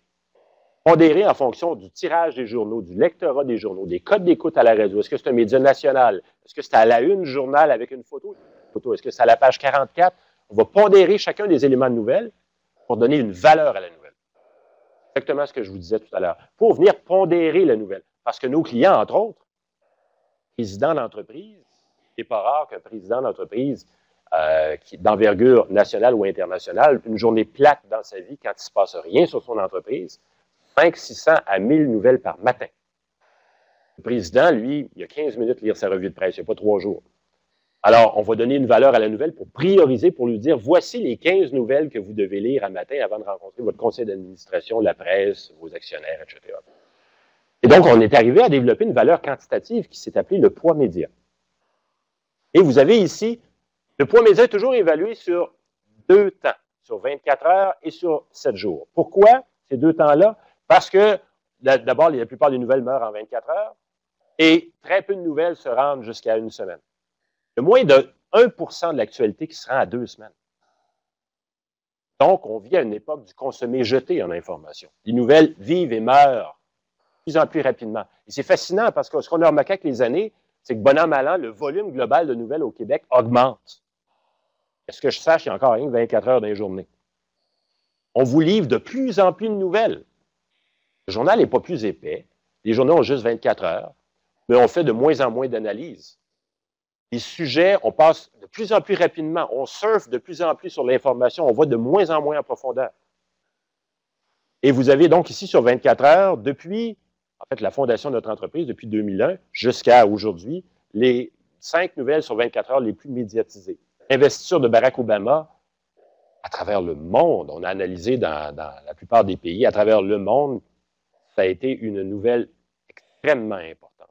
Pondérer en fonction du tirage des journaux, du lectorat des journaux, des codes d'écoute à la radio. Est-ce que c'est un média national? Est-ce que c'est à la une journal avec une photo? Est-ce que c'est à la page 44? On va pondérer chacun des éléments de nouvelles pour donner une valeur à la nouvelle. Exactement ce que je vous disais tout à l'heure. Pour venir pondérer la nouvelle. Parce que nos clients, entre autres, présidents d'entreprise, c'est pas rare qu'un président d'entreprise d'envergure nationale ou internationale, une journée plate dans sa vie, quand il ne se passe rien sur son entreprise, 600 à 1000 nouvelles par matin. Le président, lui, il a 15 minutes à lire sa revue de presse, il n'y a pas 3 jours. Alors, on va donner une valeur à la nouvelle pour prioriser, pour lui dire, voici les 15 nouvelles que vous devez lire un matin avant de rencontrer votre conseil d'administration, la presse, vos actionnaires, etc. Et donc, on est arrivé à développer une valeur quantitative qui s'est appelée le poids média. Et vous avez ici, le poids média est toujours évalué sur 2 temps, sur 24 heures et sur 7 jours. Pourquoi ces 2 temps-là? Parce que, d'abord, la plupart des nouvelles meurent en 24 heures et très peu de nouvelles se rendent jusqu'à une semaine. Il y a moins de 1 % de l'actualité qui se rend à 2 semaines. Donc, on vit à une époque du consommé-jeté en information. Les nouvelles vivent et meurent de plus en plus rapidement. Et c'est fascinant parce que ce qu'on a remarqué avec les années, c'est que bon an, mal an, le volume global de nouvelles au Québec augmente. Est-ce que je sache, il y a encore rien que 24 heures dans les journées. On vous livre de plus en plus de nouvelles. Le journal n'est pas plus épais. Les journaux ont juste 24 heures, mais on fait de moins en moins d'analyses. Les sujets, on passe de plus en plus rapidement. On surfe de plus en plus sur l'information. On va de moins en moins en profondeur. Et vous avez donc ici sur 24 heures, depuis la fondation de notre entreprise, depuis 2001 jusqu'à aujourd'hui, les 5 nouvelles sur 24 heures les plus médiatisées. Investiture de Barack Obama à travers le monde. On a analysé dans la plupart des pays, à travers le monde, ça a été une nouvelle extrêmement importante.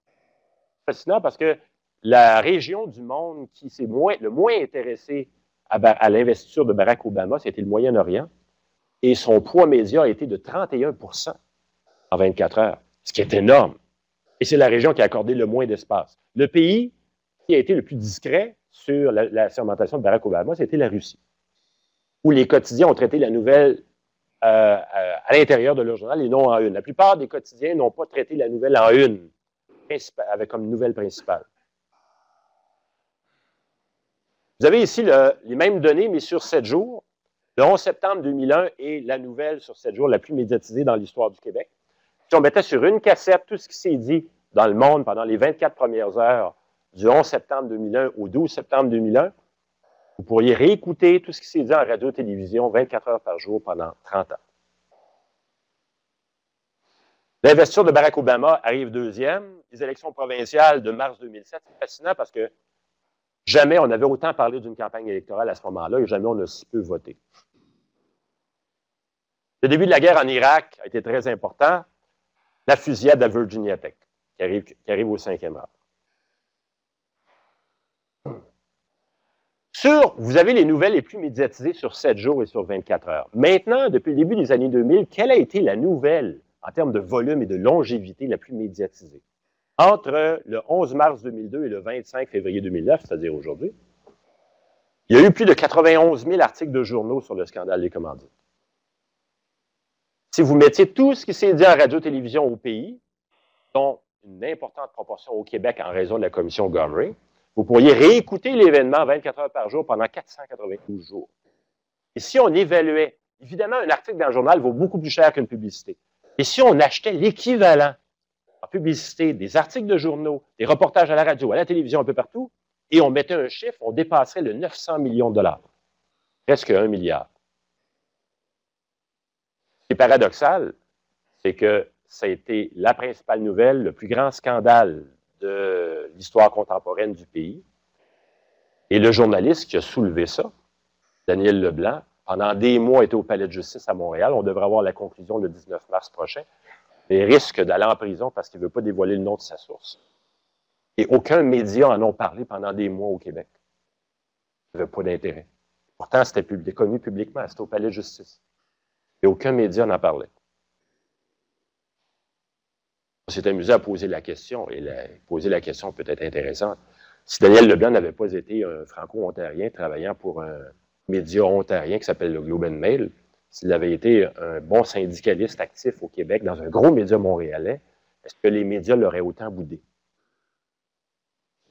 C'est fascinant parce que la région du monde qui s'est le moins intéressée à l'investiture de Barack Obama, c'était le Moyen-Orient, et son poids média a été de 31 % en 24 heures, ce qui est énorme. Et c'est la région qui a accordé le moins d'espace. Le pays qui a été le plus discret sur la sermentation de Barack Obama, c'était la Russie, où les quotidiens ont traité la nouvelle à l'intérieur de leur journal et non en une. La plupart des quotidiens n'ont pas traité la nouvelle en une, avec comme nouvelle principale. Vous avez ici les mêmes données, mais sur 7 jours. Le 11 septembre 2001 est la nouvelle sur 7 jours la plus médiatisée dans l'histoire du Québec. Si on mettait sur une cassette tout ce qui s'est dit dans le monde pendant les 24 premières heures du 11 septembre 2001 au 12 septembre 2001, vous pourriez réécouter tout ce qui s'est dit en radio-télévision 24 heures par jour pendant 30 ans. L'investiture de Barack Obama arrive deuxième. Les élections provinciales de mars 2007, c'est fascinant parce que jamais on avait autant parlé d'une campagne électorale à ce moment-là et jamais on a si peu voté. Le début de la guerre en Irak a été très important. La fusillade à Virginia Tech, qui arrive au 5e rang. Vous avez les nouvelles les plus médiatisées sur 7 jours et sur 24 heures. Maintenant, depuis le début des années 2000, quelle a été la nouvelle, en termes de volume et de longévité, la plus médiatisée? Entre le 11 mars 2002 et le 25 février 2009, c'est-à-dire aujourd'hui, il y a eu plus de 91 000 articles de journaux sur le scandale des commandites. Si vous mettiez tout ce qui s'est dit en radio-télévision au pays, dont une importante proportion au Québec en raison de la commission Gomery, vous pourriez réécouter l'événement 24 heures par jour pendant 492 jours. Et si on évaluait, évidemment, un article dans le journal vaut beaucoup plus cher qu'une publicité. Et si on achetait l'équivalent en publicité des articles de journaux, des reportages à la radio, à la télévision, un peu partout, et on mettait un chiffre, on dépasserait le 900 millions de dollars. Presque 1 milliard. Ce qui est paradoxal, c'est que ça a été la principale nouvelle, le plus grand scandale de l'histoire contemporaine du pays. Et le journaliste qui a soulevé ça, Daniel Leblanc, pendant des mois était au palais de justice à Montréal. On devrait avoir la conclusion le 19 mars prochain. Mais risque d'aller en prison parce qu'il ne veut pas dévoiler le nom de sa source. Et aucun média en a parlé pendant des mois au Québec. Il n'y avait pas d'intérêt. Pourtant, c'était connu publiquement, c'était au palais de justice. Et aucun média n'en parlait. On s'est amusé à poser la question, et poser la question peut être intéressante. Si Daniel Leblanc n'avait pas été un franco-ontarien travaillant pour un média ontarien qui s'appelle le Globe and Mail, s'il avait été un bon syndicaliste actif au Québec dans un gros média montréalais, est-ce que les médias l'auraient autant boudé?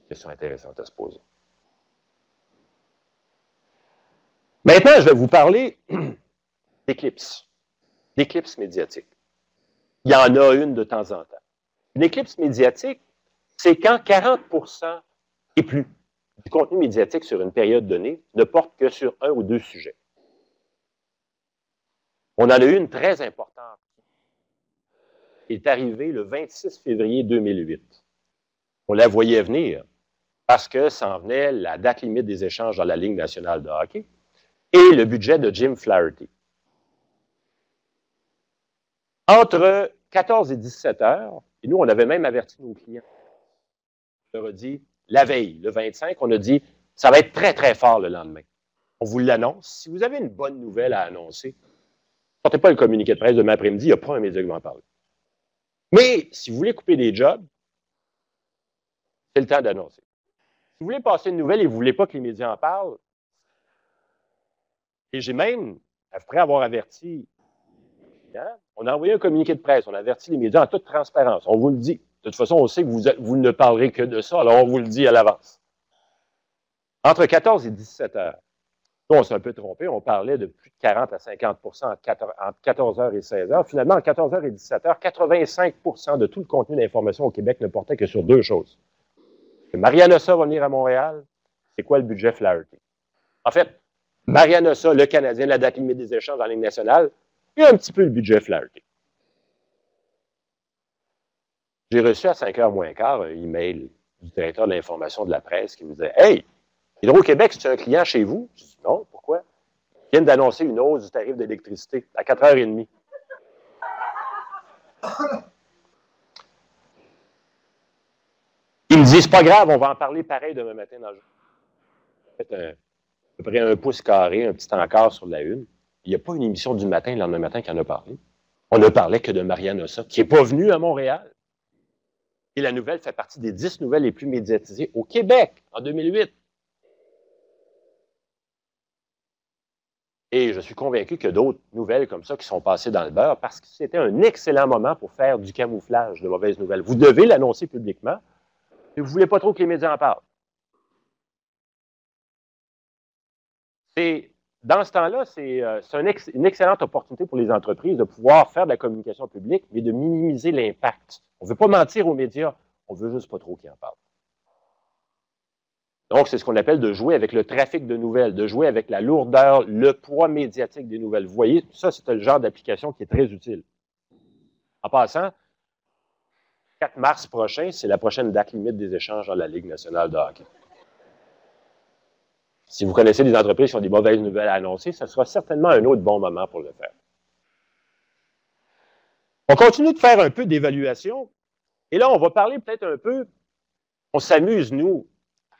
Question intéressante à se poser. Maintenant, je vais vous parler d'éclipses médiatiques. Il y en a une de temps en temps. Une éclipse médiatique, c'est quand 40% et plus du contenu médiatique sur une période donnée ne porte que sur un ou deux sujets. On en a eu une très importante qui est arrivée le 26 février 2008. On la voyait venir parce que ça en venait la date limite des échanges dans la Ligue nationale de hockey et le budget de Jim Flaherty. Entre 14 et 17 heures, et nous, on avait même averti nos clients. On leur a dit, la veille, le 25, on a dit, ça va être très, très fort le lendemain. On vous l'annonce. Si vous avez une bonne nouvelle à annoncer, ne sortez pas le communiqué de presse demain après-midi, il n'y a pas un média qui va en parler. Mais si vous voulez couper des jobs, c'est le temps d'annoncer. Si vous voulez passer une nouvelle et vous ne voulez pas que les médias en parlent, et j'ai même, après avoir averti, on a envoyé un communiqué de presse, on a averti les médias en toute transparence. On vous le dit. De toute façon, on sait que vous ne parlerez que de ça, alors on vous le dit à l'avance. Entre 14 et 17 heures, nous, on s'est un peu trompé, on parlait de plus de 40 à 50 entre 14 heures et 16 heures. Finalement, entre 14 heures et 17 heures, 85 de tout le contenu d'information au Québec ne portait que sur deux choses. Marianne Hossa va venir à Montréal, c'est quoi le budget Flaherty? En fait, Marianne Hossa, le Canadien, la date limite des échanges en Ligue nationale, il y a un petit peu le budget Flaherty. J'ai reçu à 5h moins quart un email du directeur de l'information de la presse qui me disait « Hey, Hydro-Québec, c'est un client chez vous? » Je dis « Non, pourquoi? » Ils viennent d'annoncer une hausse du tarif d'électricité à 4h30. Il me dit « C'est pas grave, on va en parler pareil demain matin dans le jour. » J'ai fait à peu près un pouce carré, un petit encart sur la une. Il n'y a pas une émission du matin, le lendemain matin, qui en a parlé. On ne parlait que de Marianne Hossa, qui n'est pas venue à Montréal. Et la nouvelle fait partie des 10 nouvelles les plus médiatisées au Québec en 2008. Et je suis convaincu qu'il y a d'autres nouvelles comme ça qui sont passées dans le beurre parce que c'était un excellent moment pour faire du camouflage de mauvaises nouvelles. Vous devez l'annoncer publiquement, mais vous ne voulez pas trop que les médias en parlent. Dans ce temps-là, c'est une excellente opportunité pour les entreprises de pouvoir faire de la communication publique, mais de minimiser l'impact. On ne veut pas mentir aux médias, on ne veut juste pas trop qu'ils en parlent. Donc, c'est ce qu'on appelle de jouer avec le trafic de nouvelles, de jouer avec la lourdeur, le poids médiatique des nouvelles. Vous voyez, ça, c'est le genre d'application qui est très utile. En passant, 4 mars prochain, c'est la prochaine date limite des échanges dans la Ligue nationale de hockey. Si vous connaissez des entreprises qui ont des mauvaises nouvelles à annoncer, ce sera certainement un autre bon moment pour le faire. On continue de faire un peu d'évaluation. Et là, on va parler peut-être un peu, on s'amuse, nous,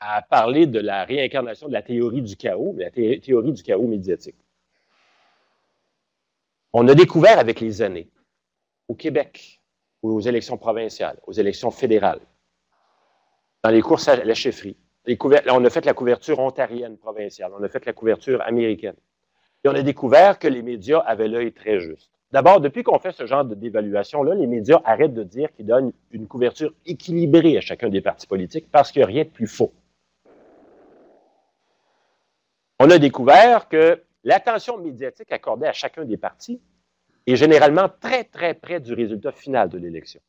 à parler de la réincarnation de la théorie du chaos, la théorie du chaos médiatique. On a découvert avec les années, au Québec, aux élections provinciales, aux élections fédérales, dans les courses à la chefferie, on a fait la couverture ontarienne provinciale, on a fait la couverture américaine. Et on a découvert que les médias avaient l'œil très juste. D'abord, depuis qu'on fait ce genre d'évaluation-là, les médias arrêtent de dire qu'ils donnent une couverture équilibrée à chacun des partis politiques parce qu'il n'y a rien de plus faux. On a découvert que l'attention médiatique accordée à chacun des partis est généralement très, très près du résultat final de l'élection.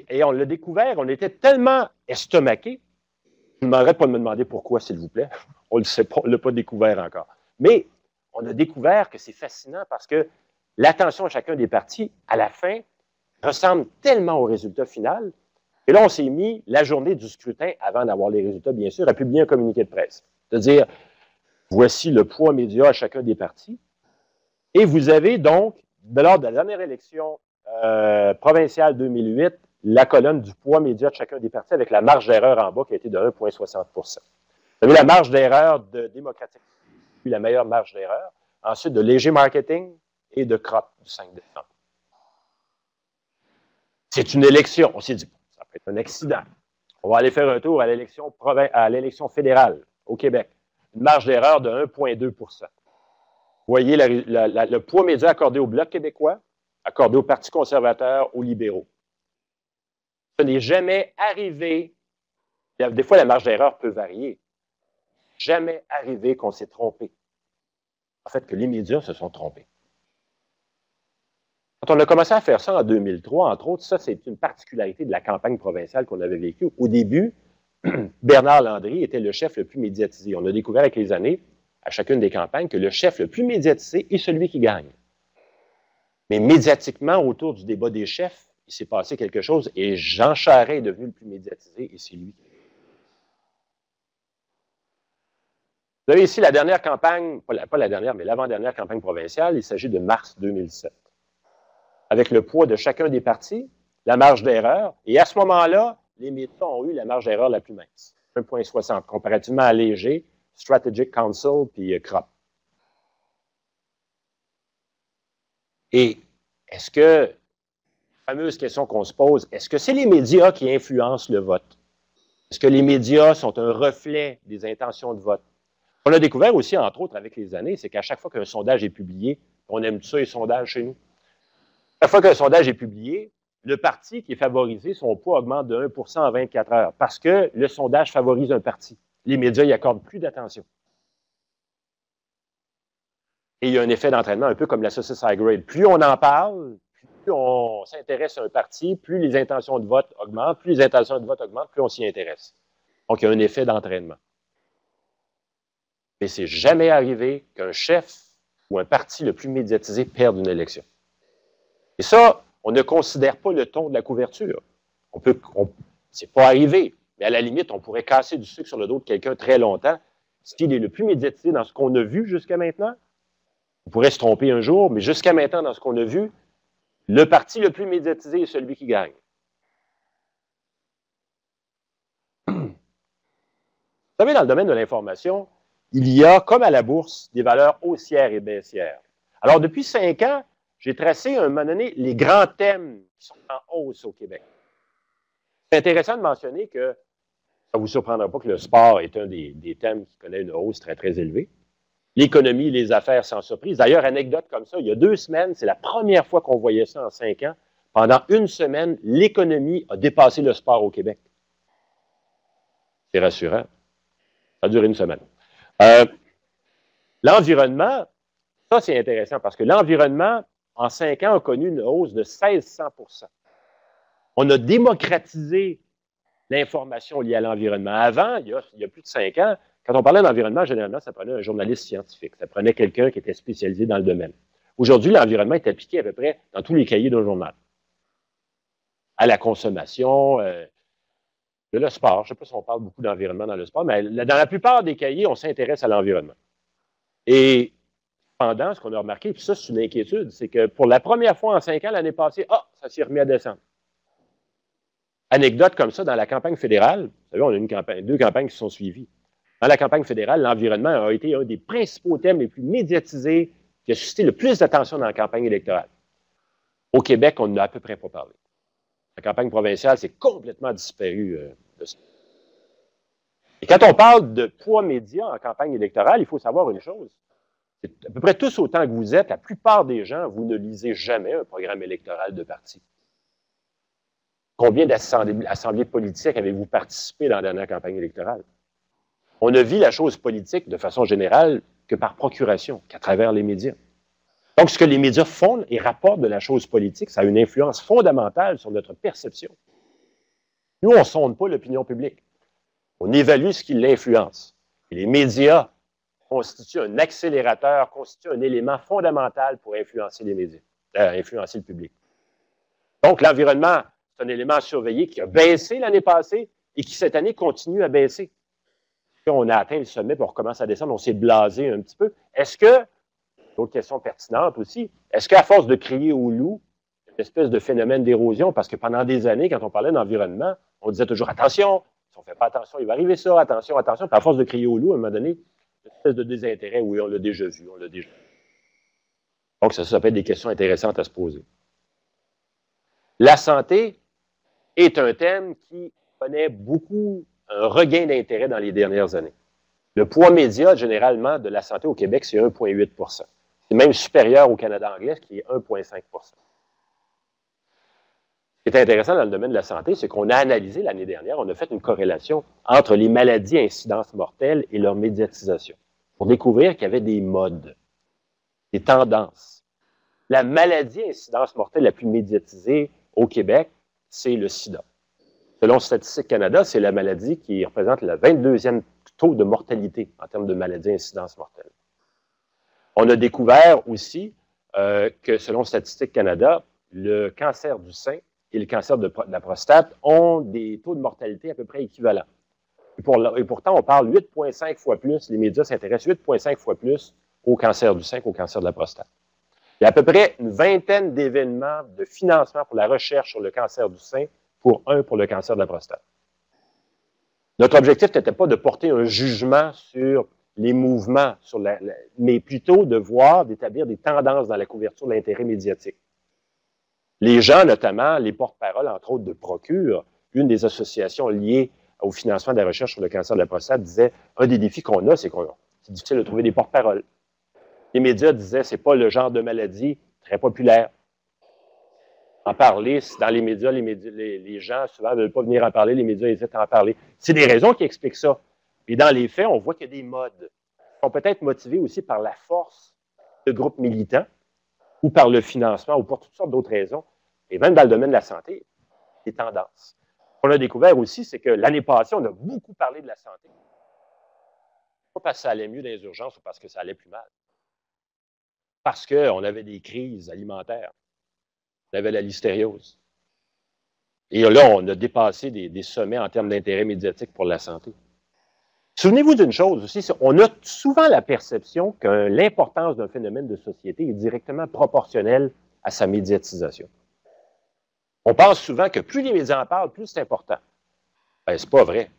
Et on l'a découvert, on était tellement estomaqués, je ne m'arrête pas de me demander pourquoi, s'il vous plaît. On ne le sait pas, on ne l'a pas découvert encore. Mais on a découvert que c'est fascinant parce que l'attention à chacun des partis, à la fin, ressemble tellement au résultat final. Et là, on s'est mis, la journée du scrutin, avant d'avoir les résultats, bien sûr, à publier un communiqué de presse. C'est-à-dire, voici le poids média à chacun des partis. Et vous avez donc, lors de la dernière élection provinciale 2008, la colonne du poids média de chacun des partis avec la marge d'erreur en bas qui a été de 1,60 %. Vous avez la marge d'erreur de démocratique, la meilleure marge d'erreur. Ensuite, de léger marketing et de crop du 5 décembre. C'est une élection. On s'est dit, ça peut être un accident. On va aller faire un tour à l'élection fédérale au Québec. Une marge d'erreur de 1,2 %. Vous voyez le poids média accordé au Bloc québécois, accordé au Parti conservateur, aux libéraux. Ce n'est jamais arrivé, des fois la marge d'erreur peut varier, jamais arrivé qu'on s'est trompé. En fait, que les médias se sont trompés. Quand on a commencé à faire ça en 2003, entre autres, ça c'est une particularité de la campagne provinciale qu'on avait vécue. Au début, Bernard Landry était le chef le plus médiatisé. On a découvert avec les années, à chacune des campagnes, que le chef le plus médiatisé est celui qui gagne. Mais médiatiquement, autour du débat des chefs, il s'est passé quelque chose et Jean Charest est devenu le plus médiatisé et c'est lui. Vous avez ici la dernière campagne, pas la dernière, mais l'avant-dernière campagne provinciale, il s'agit de mars 2007. Avec le poids de chacun des partis, la marge d'erreur, et à ce moment-là, les médias ont eu la marge d'erreur la plus mince, 1,60, comparativement à Léger, Strategic Council, puis Crop. Et est-ce que, la fameuse question qu'on se pose, est-ce que c'est les médias qui influencent le vote? Est-ce que les médias sont un reflet des intentions de vote? On a découvert aussi, entre autres, avec les années, c'est qu'à chaque fois qu'un sondage est publié, on aime ça, les sondages chez nous. Chaque fois qu'un sondage est publié, le parti qui est favorisé, son poids augmente de 1 % en 24 heures parce que le sondage favorise un parti. Les médias y accordent plus d'attention. Et il y a un effet d'entraînement un peu comme la saucisse high grade. Plus on en parle, plus on s'intéresse à un parti, plus les intentions de vote augmentent, plus les intentions de vote augmentent, plus on s'y intéresse. Donc, il y a un effet d'entraînement. Mais c'est jamais arrivé qu'un chef ou un parti le plus médiatisé perde une élection. Et ça, on ne considère pas le ton de la couverture. C'est pas arrivé, mais à la limite, on pourrait casser du sucre sur le dos de quelqu'un très longtemps. S'il est le plus médiatisé dans ce qu'on a vu jusqu'à maintenant, on pourrait se tromper un jour, mais jusqu'à maintenant, dans ce qu'on a vu, le parti le plus médiatisé est celui qui gagne. Vous savez, dans le domaine de l'information, il y a, comme à la bourse, des valeurs haussières et baissières. Alors, depuis 5 ans, j'ai tracé à un moment donné les grands thèmes qui sont en hausse au Québec. C'est intéressant de mentionner que ça ne vous surprendra pas que le sport est un des thèmes qui connaît une hausse très, très élevée. L'économie, les affaires, sans surprise. D'ailleurs, anecdote comme ça, il y a 2 semaines, c'est la première fois qu'on voyait ça en 5 ans. Pendant 1 semaine, l'économie a dépassé le sport au Québec. C'est rassurant. Ça a duré 1 semaine. L'environnement, ça c'est intéressant parce que l'environnement, en 5 ans, a connu une hausse de 1600 %. On a démocratisé l'information liée à l'environnement. Avant, il y a plus de 5 ans, quand on parlait d'environnement, généralement, ça prenait un journaliste scientifique. Ça prenait quelqu'un qui était spécialisé dans le domaine. Aujourd'hui, l'environnement est appliqué à peu près dans tous les cahiers d'un journal. À la consommation, de le sport. Je ne sais pas si on parle beaucoup d'environnement dans le sport, mais dans la plupart des cahiers, on s'intéresse à l'environnement. Et cependant, ce qu'on a remarqué, puis ça, c'est une inquiétude, c'est que pour la première fois en 5 ans, l'année passée, ça s'est remis à descendre. Anecdote comme ça, dans la campagne fédérale, vous savez, on a deux campagnes qui sont suivies. Dans la campagne fédérale, l'environnement a été un des principaux thèmes les plus médiatisés, qui a suscité le plus d'attention dans la campagne électorale. Au Québec, on n'a à peu près pas parlé. La campagne provinciale, c'est complètement disparu de ça. Et quand on parle de poids média en campagne électorale, il faut savoir une chose. C'est à peu près tous autant que vous êtes, la plupart des gens, vous ne lisez jamais un programme électoral de parti. Combien d'assemblées politiques avez-vous participé dans la dernière campagne électorale? On ne vit la chose politique de façon générale que par procuration, qu'à travers les médias. Donc, ce que les médias font et rapportent de la chose politique, ça a une influence fondamentale sur notre perception. Nous, on ne sonde pas l'opinion publique. On évalue ce qui l'influence. Et les médias constituent un accélérateur, constituent un élément fondamental pour influencer les médias, influencer le public. Donc, l'environnement, c'est un élément à surveiller qui a baissé l'année passée et qui, cette année, continue à baisser. On a atteint le sommet, puis on recommence à descendre, on s'est blasé un petit peu. Est-ce que, autre question pertinente aussi, est-ce qu'à force de crier au loup, une espèce de phénomène d'érosion, parce que pendant des années, quand on parlait d'environnement, on disait toujours « attention, si on ne fait pas attention, il va arriver ça, attention, attention », puis à force de crier au loup, à un moment donné, une espèce de désintérêt, oui, on l'a déjà vu, on l'a déjà vu. Donc, ça peut être des questions intéressantes à se poser. La santé est un thème qui connaît beaucoup un regain d'intérêt dans les dernières années. Le poids média, généralement, de la santé au Québec, c'est 1,8 %. C'est même supérieur au Canada anglais, qui est 1,5 %. Ce qui est intéressant dans le domaine de la santé, c'est qu'on a analysé l'année dernière, on a fait une corrélation entre les maladies à incidence mortelle et leur médiatisation, pour découvrir qu'il y avait des modes, des tendances. La maladie à incidence mortelle la plus médiatisée au Québec, c'est le sida. Selon Statistique Canada, c'est la maladie qui représente le 22e taux de mortalité en termes de maladie à incidence mortelle. On a découvert aussi que, selon Statistique Canada, le cancer du sein et le cancer de la prostate ont des taux de mortalité à peu près équivalents. Et pourtant, on parle 8,5 fois plus, les médias s'intéressent 8,5 fois plus au cancer du sein qu'au cancer de la prostate. Il y a à peu près une vingtaine d'événements de financement pour la recherche sur le cancer du sein pour le cancer de la prostate. Notre objectif n'était pas de porter un jugement sur les mouvements, mais plutôt de voir, d'établir des tendances dans la couverture de l'intérêt médiatique. Les gens, notamment les porte-paroles, entre autres de Procure, une des associations liées au financement de la recherche sur le cancer de la prostate, disait un des défis qu'on a, c'est c'est difficile de trouver des porte-paroles. Les médias disaient c'est pas le genre de maladie très populaire. En parler, dans les médias, les gens souvent ne veulent pas venir en parler, les médias hésitent à en parler. C'est des raisons qui expliquent ça. Et dans les faits, on voit qu'il y a des modes qui sont peut-être motivés aussi par la force de groupes militants ou par le financement ou pour toutes sortes d'autres raisons. Et même dans le domaine de la santé, des tendances. Ce qu'on a découvert aussi, c'est que l'année passée, on a beaucoup parlé de la santé. Pas parce que ça allait mieux dans les urgences ou parce que ça allait plus mal. Parce qu'on avait des crises alimentaires. On avait la listériose. Et là, on a dépassé des sommets en termes d'intérêt médiatique pour la santé. Souvenez-vous d'une chose aussi, on a souvent la perception que l'importance d'un phénomène de société est directement proportionnelle à sa médiatisation. On pense souvent que plus les médias en parlent, plus c'est important. Ben, c'est pas vrai.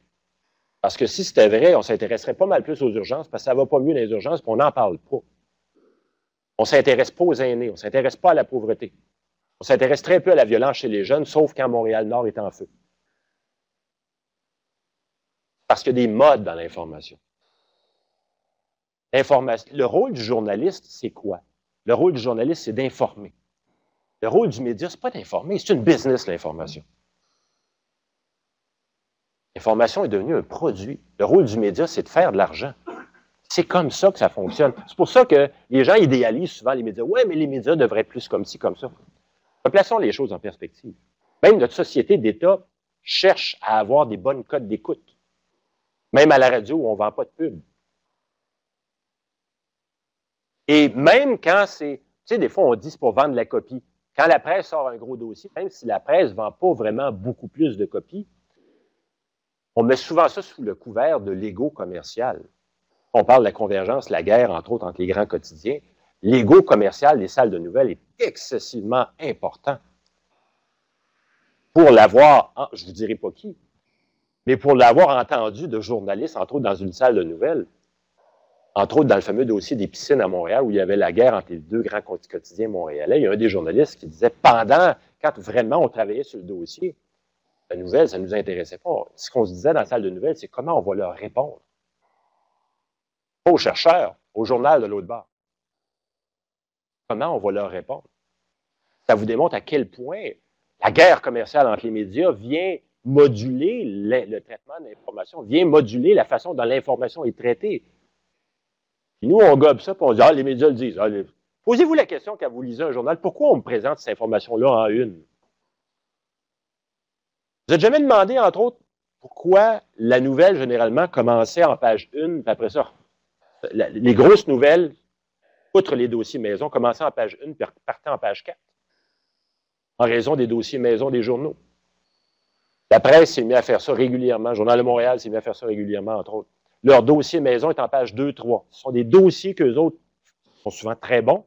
Parce que si c'était vrai, on s'intéresserait pas mal plus aux urgences, parce que ça va pas mieux dans les urgences, puis on n'en parle pas. On ne s'intéresse pas aux aînés, on ne s'intéresse pas à la pauvreté. On s'intéresse très peu à la violence chez les jeunes, sauf quand Montréal-Nord est en feu. Parce qu'il y a des modes dans l'information. Le rôle du journaliste, c'est quoi? Le rôle du journaliste, c'est d'informer. Le rôle du média, ce n'est pas d'informer, c'est une business, l'information. L'information est devenue un produit. Le rôle du média, c'est de faire de l'argent. C'est comme ça que ça fonctionne. C'est pour ça que les gens idéalisent souvent les médias. Ouais, mais les médias devraient être plus comme ci, comme ça. Replaçons les choses en perspective. Même notre société d'État cherche à avoir des bonnes cotes d'écoute. Même à la radio où on ne vend pas de pub. Et même quand c'est... Tu sais, des fois, on dit c'est pour vendre la copie. Quand la presse sort un gros dossier, même si la presse ne vend pas vraiment beaucoup plus de copies, on met souvent ça sous le couvert de l'ego commercial. On parle de la convergence, la guerre, entre autres, entre les grands quotidiens. L'ego commercial des salles de nouvelles est excessivement important. pour l'avoir, je vous dirai pas qui, mais pour l'avoir entendu de journalistes, entre autres dans une salle de nouvelles, entre autres dans le fameux dossier des piscines à Montréal, où il y avait la guerre entre les deux grands quotidiens montréalais, il y a un des journalistes qui disait, quand vraiment on travaillait sur le dossier, la nouvelle, ça ne nous intéressait pas. Ce qu'on se disait dans la salle de nouvelles, c'est comment on va leur répondre. Pas aux chercheurs, au journal de l'autre bord. Comment on va leur répondre? Ça vous démontre à quel point la guerre commerciale entre les médias vient moduler le traitement de l'information, vient moduler la façon dont l'information est traitée. Puis nous, on gobe ça, puis on dit, les médias le disent. Posez-vous la question quand vous lisez un journal, pourquoi on me présente cette information-là en une? Vous n'êtes jamais demandé, entre autres, pourquoi la nouvelle, généralement, commençait en page 1, puis après ça, les grosses nouvelles, outre les dossiers maison, commençaient en page 1, puis partaient en page 4, en raison des dossiers maison des journaux. La presse s'est mise à faire ça régulièrement. Le Journal de Montréal s'est mis à faire ça régulièrement, entre autres. Leur dossier maison est en page 2, 3. Ce sont des dossiers qu'eux autres sont souvent très bons,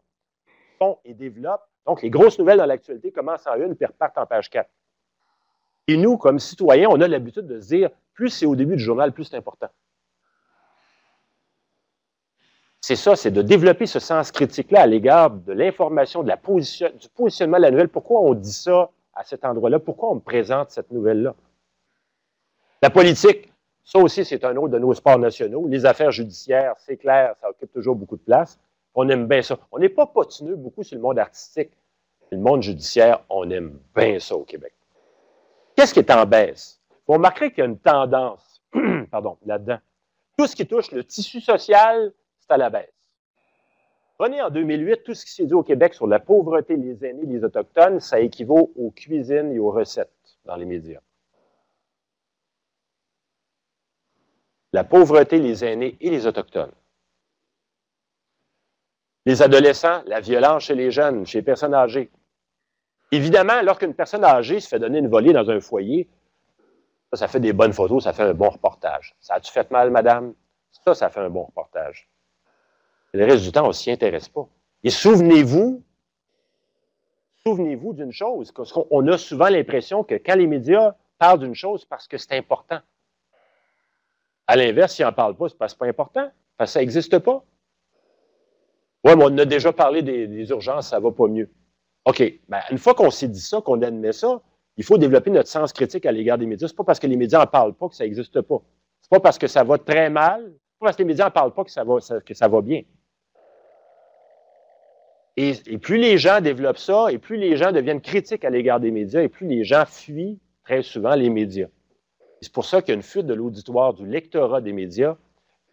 font et développent. Donc, les grosses nouvelles dans l'actualité commencent en 1, puis repartent en page 4. Et nous, comme citoyens, on a l'habitude de se dire, plus c'est au début du journal, plus c'est important. C'est ça, c'est de développer ce sens critique-là à l'égard de l'information, du positionnement de la nouvelle. Pourquoi on dit ça à cet endroit-là? Pourquoi on me présente cette nouvelle-là? La politique, ça aussi, c'est un autre de nos sports nationaux. Les affaires judiciaires, c'est clair, ça occupe toujours beaucoup de place. On aime bien ça. On n'est pas potineux beaucoup sur le monde artistique. Le monde judiciaire, on aime bien ça au Québec. Qu'est-ce qui est en baisse? Vous remarquerez qu'il y a une tendance là-dedans. Tout ce qui touche le tissu social, c'est à la baisse. Prenez en 2008 tout ce qui s'est dit au Québec sur la pauvreté, les aînés, les Autochtones, ça équivaut aux cuisines et aux recettes dans les médias. La pauvreté, les aînés et les Autochtones. Les adolescents, la violence chez les jeunes, chez les personnes âgées. Évidemment, lorsqu'une personne âgée se fait donner une volée dans un foyer, ça fait des bonnes photos, ça fait un bon reportage. Ça a-tu fait mal, madame? Ça fait un bon reportage. Et le reste du temps, on ne s'y intéresse pas. Et souvenez-vous d'une chose, on a souvent l'impression que quand les médias parlent d'une chose, c'est parce que c'est important. À l'inverse, s'ils n'en parlent pas, c'est parce que ce n'est pas important, parce que ça n'existe pas. Oui, mais on a déjà parlé des urgences, ça ne va pas mieux. OK, bien, une fois qu'on s'est dit ça, qu'on admet ça, il faut développer notre sens critique à l'égard des médias. Ce n'est pas parce que les médias n'en parlent pas que ça n'existe pas. Ce n'est pas parce que ça va très mal, ce n'est pas parce que les médias n'en parlent pas que ça va bien. Et plus les gens développent ça, et plus les gens deviennent critiques à l'égard des médias, et plus les gens fuient très souvent les médias. C'est pour ça qu'il y a une fuite de l'auditoire, du lectorat des médias.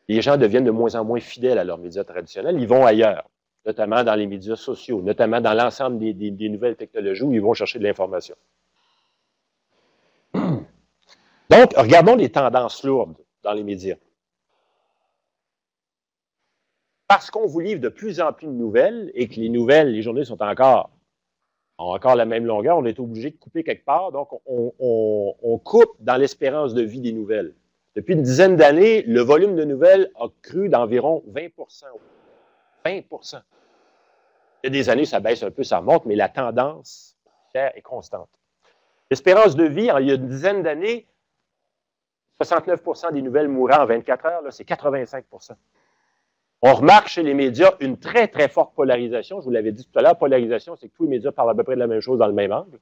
Les gens deviennent de moins en moins fidèles à leurs médias traditionnels. Ils vont ailleurs, notamment dans les médias sociaux, notamment dans l'ensemble des nouvelles technologies où ils vont chercher de l'information. Donc, regardons les tendances lourdes dans les médias. Parce qu'on vous livre de plus en plus de nouvelles et que les nouvelles, les journées ont encore la même longueur, on est obligé de couper quelque part. Donc, on coupe dans l'espérance de vie des nouvelles. Depuis une dizaine d'années, le volume de nouvelles a cru d'environ 20 20 Il y a des années, ça baisse un peu, ça remonte, mais la tendance est constante. L'espérance de vie, il y a une dizaine d'années, 69 des nouvelles mourant en 24 heures, c'est 85 On remarque chez les médias une très, très forte polarisation. Je vous l'avais dit tout à l'heure, polarisation, c'est que tous les médias parlent à peu près de la même chose dans le même angle.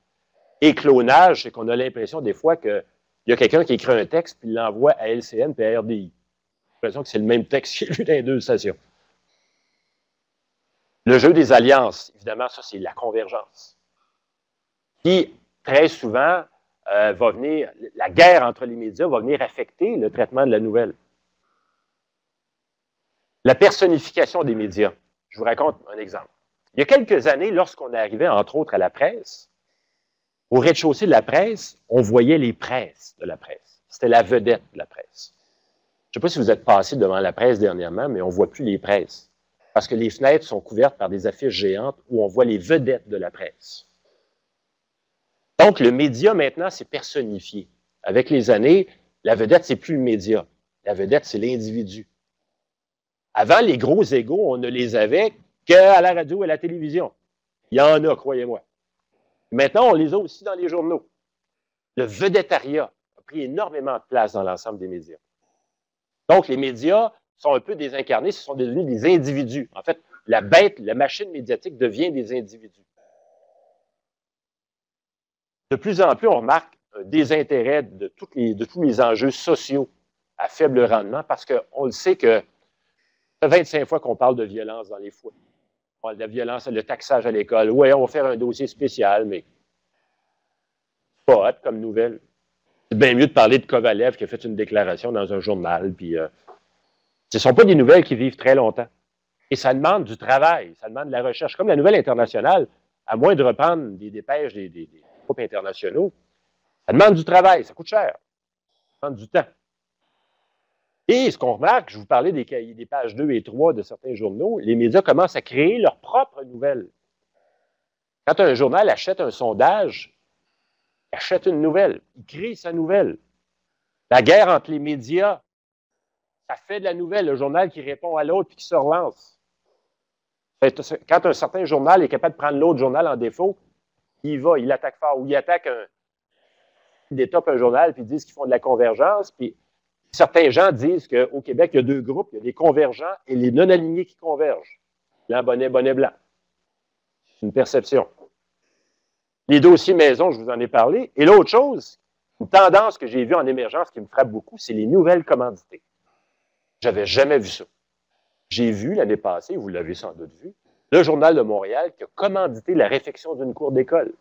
Et clonage, c'est qu'on a l'impression des fois qu'il y a quelqu'un qui écrit un texte puis il l'envoie à LCN puis à RDI. J'ai l'impression que c'est le même texte qui est lu dans les deux stations. Le jeu des alliances, évidemment, ça, c'est la convergence. Qui, très souvent, va venir, la guerre entre les médias va venir affecter le traitement de la nouvelle. La personnification des médias. Je vous raconte un exemple. Il y a quelques années, lorsqu'on arrivait, entre autres, à la presse, au rez-de-chaussée de la presse, on voyait les presses de la presse. C'était la vedette de la presse. Je ne sais pas si vous êtes passé devant la presse dernièrement, mais on ne voit plus les presses. Parce que les fenêtres sont couvertes par des affiches géantes où on voit les vedettes de la presse. Donc, le média, maintenant, c'est personnifié. Avec les années, la vedette, c'est plus le média. La vedette, c'est l'individu. Avant, les gros égos, on ne les avait qu'à la radio et à la télévision. Il y en a, croyez-moi. Maintenant, on les a aussi dans les journaux. Le vedettariat a pris énormément de place dans l'ensemble des médias. Donc, les médias sont un peu désincarnés, ce sont devenus des individus. En fait, la bête, la machine médiatique devient des individus. De plus en plus, on remarque un désintérêt de tous les enjeux sociaux à faible rendement parce qu'on le sait que ça fait 25 fois qu'on parle de violence dans les foyers. La violence, le taxage à l'école. Oui, on va faire un dossier spécial, mais c'est pas hot comme nouvelle. C'est bien mieux de parler de Kovalev qui a fait une déclaration dans un journal. Puis, ce ne sont pas des nouvelles qui vivent très longtemps. Et ça demande du travail, ça demande de la recherche. Comme la nouvelle internationale, à moins de reprendre des dépêches des groupes internationaux, ça demande du travail, ça coûte cher, ça demande du temps. Et ce qu'on remarque, je vous parlais des pages 2 et 3 de certains journaux, les médias commencent à créer leurs propres nouvelles. Quand un journal achète un sondage, il achète une nouvelle, il crée sa nouvelle. La guerre entre les médias, ça fait de la nouvelle, le journal qui répond à l'autre et qui se relance. Quand un certain journal est capable de prendre l'autre journal en défaut, il attaque fort, ou il attaque il détope un journal, puis ils disent qu'ils font de la convergence, puis certains gens disent qu'au Québec, il y a deux groupes, il y a les convergents et les non-alignés qui convergent. Blanc, bonnet, bonnet, blanc. C'est une perception. Les dossiers maison, je vous en ai parlé. Et l'autre chose, une tendance que j'ai vue en émergence qui me frappe beaucoup, c'est les nouvelles commanditées. J'avais jamais vu ça. J'ai vu l'année passée, vous l'avez sans doute vu, le Journal de Montréal qui a commandité la réfection d'une cour d'école.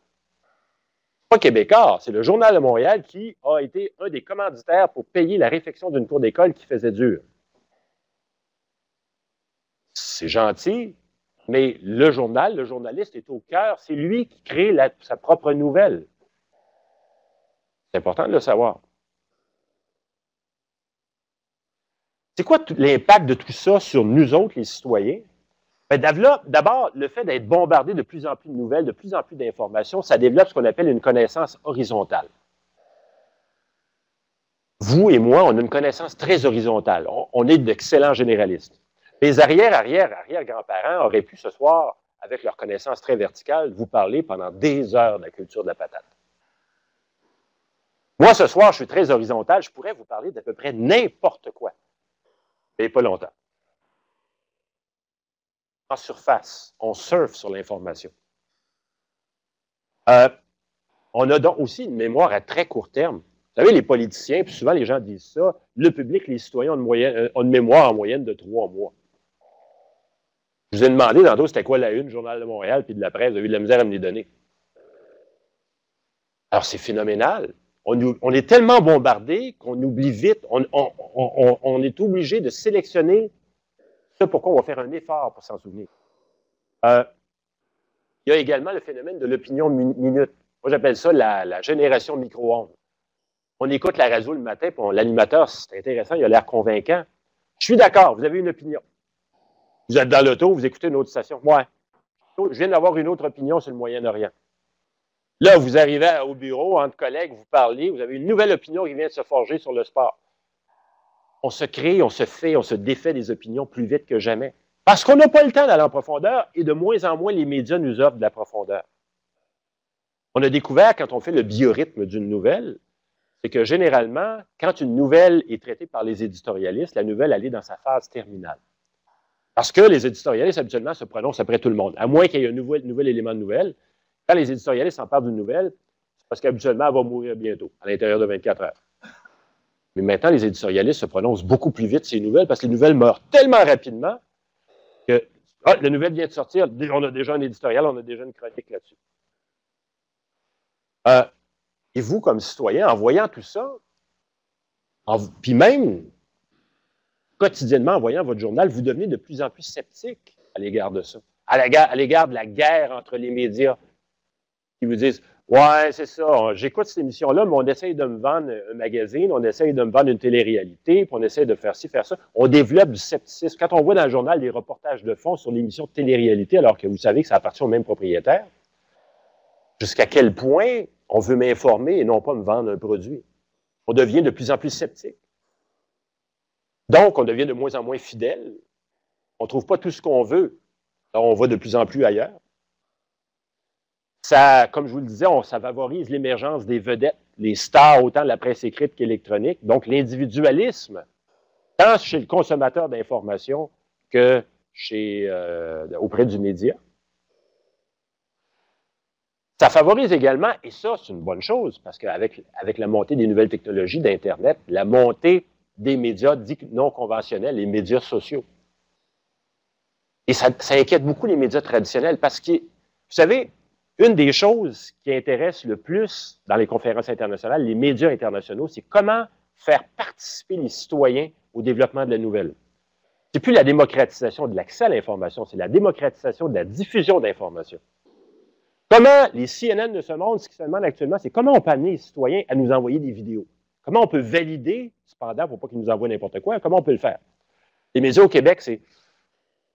Pas québécois, c'est le Journal de Montréal qui a été un des commanditaires pour payer la réfection d'une cour d'école qui faisait dur. C'est gentil, mais le journal, le journaliste est au cœur, c'est lui qui crée sa propre nouvelle. C'est important de le savoir. C'est quoi l'impact de tout ça sur nous autres, les citoyens? D'abord, le fait d'être bombardé de plus en plus de nouvelles, de plus en plus d'informations, ça développe ce qu'on appelle une connaissance horizontale. Vous et moi, on a une connaissance très horizontale. On est d'excellents généralistes. Les arrière-grands-parents auraient pu ce soir, avec leur connaissance très verticale, vous parler pendant des heures de la culture de la patate. Moi, ce soir, je suis très horizontal, je pourrais vous parler d'à peu près n'importe quoi. Mais pas longtemps. En surface, on surfe sur l'information. On a donc aussi une mémoire à très court terme. Vous savez, les politiciens, puis souvent les gens disent ça, le public, les citoyens ont une mémoire en moyenne de 3 mois. Je vous ai demandé tantôt c'était quoi la une, Journal de Montréal, puis de la presse, vous avez eu de la misère à me les donner. Alors, c'est phénoménal. On est tellement bombardé qu'on oublie vite. On est obligé de sélectionner ce pourquoi on va faire un effort pour s'en souvenir. Il y a également le phénomène de l'opinion minute. Moi, j'appelle ça la génération micro-ondes. On écoute la radio le matin, puis l'animateur, c'est intéressant, il a l'air convaincant. Je suis d'accord, vous avez une opinion. Vous êtes dans l'auto, vous écoutez une autre station. Ouais. Je viens d'avoir une autre opinion sur le Moyen-Orient. Là, vous arrivez au bureau, entre collègues, vous parlez, vous avez une nouvelle opinion qui vient de se forger sur le sport. On se crée, on se défait des opinions plus vite que jamais. Parce qu'on n'a pas le temps d'aller en profondeur et de moins en moins, les médias nous offrent de la profondeur. On a découvert, quand on fait le biorhythme d'une nouvelle, c'est que généralement, quand une nouvelle est traitée par les éditorialistes, la nouvelle, elle est dans sa phase terminale. Parce que les éditorialistes, habituellement, se prononcent après tout le monde, à moins qu'il y ait un nouvel élément de nouvelle. Quand les éditorialistes en parlent d'une nouvelle, c'est parce qu'habituellement, elle va mourir bientôt, à l'intérieur de 24 heures. Mais maintenant, les éditorialistes se prononcent beaucoup plus vite ces nouvelles, parce que les nouvelles meurent tellement rapidement que la nouvelle vient de sortir, on a déjà un éditorial, on a déjà une chronique là-dessus. Et vous, comme citoyen, en voyant tout ça, puis même quotidiennement en voyant votre journal, vous devenez de plus en plus sceptique à l'égard de ça, à l'égard de la guerre entre les médias qui vous disent « Ouais, c'est ça, j'écoute cette émission-là, mais on essaye de me vendre un magazine, on essaye de me vendre une télé-réalité, puis on essaye de faire ci, faire ça. » On développe du scepticisme. Quand on voit dans le journal des reportages de fond sur l'émission de télé-réalité, alors que vous savez que ça appartient au même propriétaire, jusqu'à quel point on veut m'informer et non pas me vendre un produit. On devient de plus en plus sceptique. Donc, on devient de moins en moins fidèle. On ne trouve pas tout ce qu'on veut. Alors, on va de plus en plus ailleurs. Ça, comme je vous le disais, ça favorise l'émergence des vedettes, les stars, autant de la presse écrite qu'électronique. Donc, l'individualisme, tant chez le consommateur d'informations que auprès du média. Ça favorise également, et ça, c'est une bonne chose, parce qu'avec la montée des nouvelles technologies d'Internet, la montée des médias dits non conventionnels, les médias sociaux. Et ça inquiète beaucoup les médias traditionnels parce que, vous savez, une des choses qui intéresse le plus dans les conférences internationales, les médias internationaux, c'est comment faire participer les citoyens au développement de la nouvelle. C'est plus la démocratisation de l'accès à l'information, c'est la démocratisation de la diffusion d'informations. Comment les CNN de ce monde, ce qui se demande actuellement, c'est comment on peut amener les citoyens à nous envoyer des vidéos. Comment on peut valider, cependant, pour pas qu'ils nous envoient n'importe quoi, comment on peut le faire. Les médias au Québec,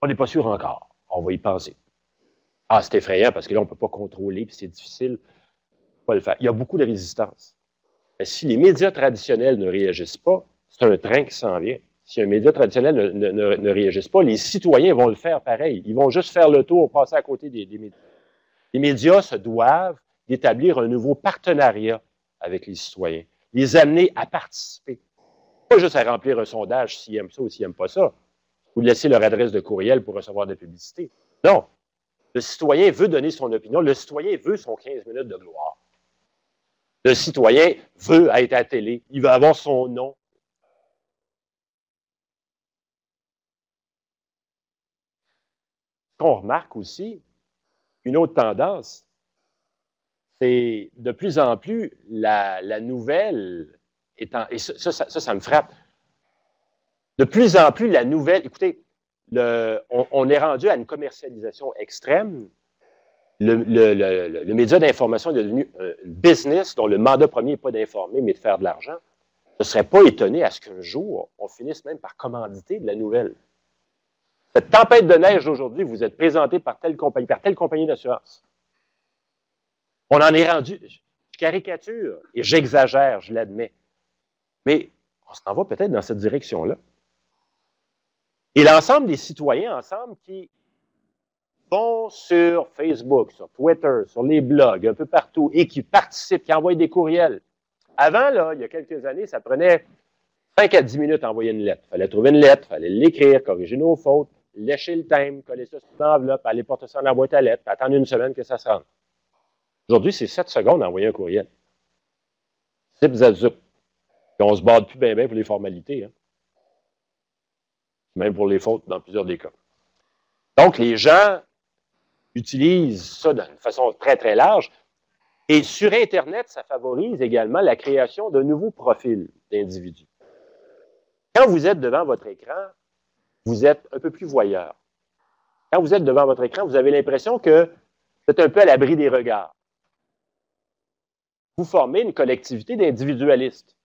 on n'est pas sûr encore. On va y penser. Ah, c'est effrayant parce que là, on ne peut pas contrôler, puis c'est difficile de pas le faire. Il y a beaucoup de résistance. Mais si les médias traditionnels ne réagissent pas, c'est un train qui s'en vient. Si un média traditionnel ne réagisse pas, les citoyens vont le faire pareil. Ils vont juste faire le tour, passer à côté des médias. Les médias se doivent d'établir un nouveau partenariat avec les citoyens, les amener à participer. Pas juste à remplir un sondage s'ils aiment ça ou s'ils n'aiment pas ça, ou laisser leur adresse de courriel pour recevoir de la publicité. Non. Le citoyen veut donner son opinion. Le citoyen veut son 15 minutes de gloire. Le citoyen veut être à la télé. Il veut avoir son nom. Ce qu'on remarque aussi, une autre tendance, c'est de plus en plus la nouvelle étant, et ça me frappe. De plus en plus, la nouvelle, écoutez, on est rendu à une commercialisation extrême. Le média d'information est devenu un business dont le mandat premier n'est pas d'informer, mais de faire de l'argent. Je ne serais pas étonné à ce qu'un jour, on finisse même par commanditer de la nouvelle. Cette tempête de neige d'aujourd'hui, vous êtes présenté par telle compagnie d'assurance. On en est rendu, je caricature et j'exagère, je l'admets. Mais on s'en va peut-être dans cette direction-là. Et l'ensemble des citoyens ensemble qui vont sur Facebook, sur Twitter, sur les blogs, un peu partout, et qui participent, qui envoient des courriels. Avant, là, il y a quelques années, ça prenait 5 à 10 minutes à envoyer une lettre. Il fallait trouver une lettre, il fallait l'écrire, corriger nos fautes, lécher le thème, coller ça sur une enveloppe, aller porter ça dans la boîte à lettres, puis attendre une semaine que ça se rende. Aujourd'hui, c'est 7 secondes à envoyer un courriel. Zip, zap, zip. Puis on ne se barre plus bien pour les formalités. Hein. Même pour les fautes, dans plusieurs des cas. Donc, les gens utilisent ça d'une façon très, très large. Et sur Internet, ça favorise également la création de nouveaux profils d'individus. Quand vous êtes devant votre écran, vous êtes un peu plus voyeur. Quand vous êtes devant votre écran, vous avez l'impression que vous êtes un peu à l'abri des regards. Vous formez une collectivité d'individualistes.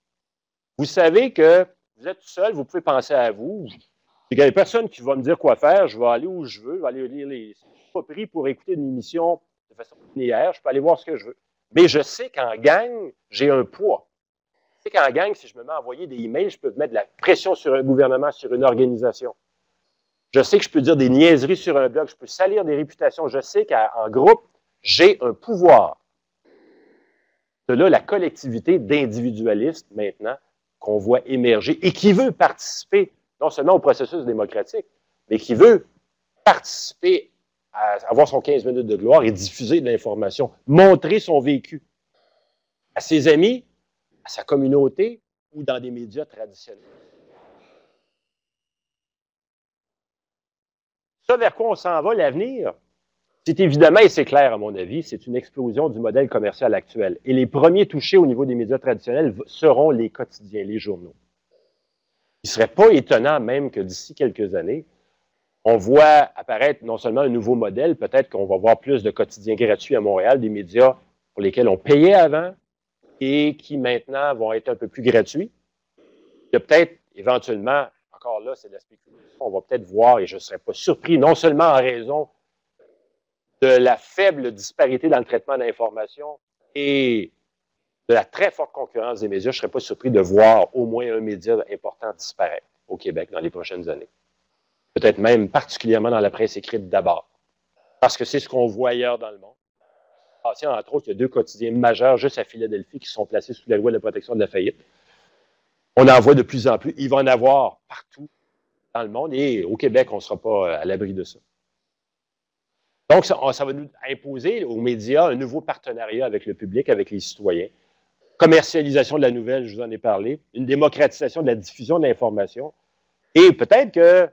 Vous savez que vous êtes tout seul, vous pouvez penser à vous. Il n'y a personne qui va me dire quoi faire, je vais aller où je veux, je vais aller lire les... Je ne suis pas pris pour écouter une émission de façon linéaire, je peux aller voir ce que je veux. Mais je sais qu'en gang, j'ai un poids. Je sais qu'en gang, si je me mets à envoyer des emails, je peux mettre de la pression sur un gouvernement, sur une organisation. Je sais que je peux dire des niaiseries sur un blog, je peux salir des réputations. Je sais qu'en groupe, j'ai un pouvoir. De là, la collectivité d'individualistes, maintenant, qu'on voit émerger et qui veut participer non seulement au processus démocratique, mais qui veut participer à avoir son 15 minutes de gloire et diffuser de l'information, montrer son vécu à ses amis, à sa communauté ou dans des médias traditionnels. Ça, vers quoi on s'en va, l'avenir, c'est évidemment, et c'est clair à mon avis, c'est une explosion du modèle commercial actuel. Et les premiers touchés au niveau des médias traditionnels seront les quotidiens, les journaux. Il ne serait pas étonnant même que d'ici quelques années, on voit apparaître non seulement un nouveau modèle, peut-être qu'on va voir plus de quotidiens gratuits à Montréal, des médias pour lesquels on payait avant et qui maintenant vont être un peu plus gratuits. Il y a peut-être éventuellement, encore là, c'est de la spéculation, on va peut-être voir, et je ne serais pas surpris, non seulement en raison de la faible disparité dans le traitement d'informations et de la très forte concurrence des médias, je ne serais pas surpris de voir au moins un média important disparaître au Québec dans les prochaines années. Peut-être même particulièrement dans la presse écrite d'abord. Parce que c'est ce qu'on voit ailleurs dans le monde. Entre autres, il y a 2 quotidiens majeurs juste à Philadelphie qui sont placés sous la loi de protection de la faillite. On en voit de plus en plus. Il va en avoir partout dans le monde et au Québec, on ne sera pas à l'abri de ça. Donc, ça va nous imposer aux médias un nouveau partenariat avec le public, avec les citoyens. Commercialisation de la nouvelle, je vous en ai parlé. Une démocratisation de la diffusion de l'information. Et peut-être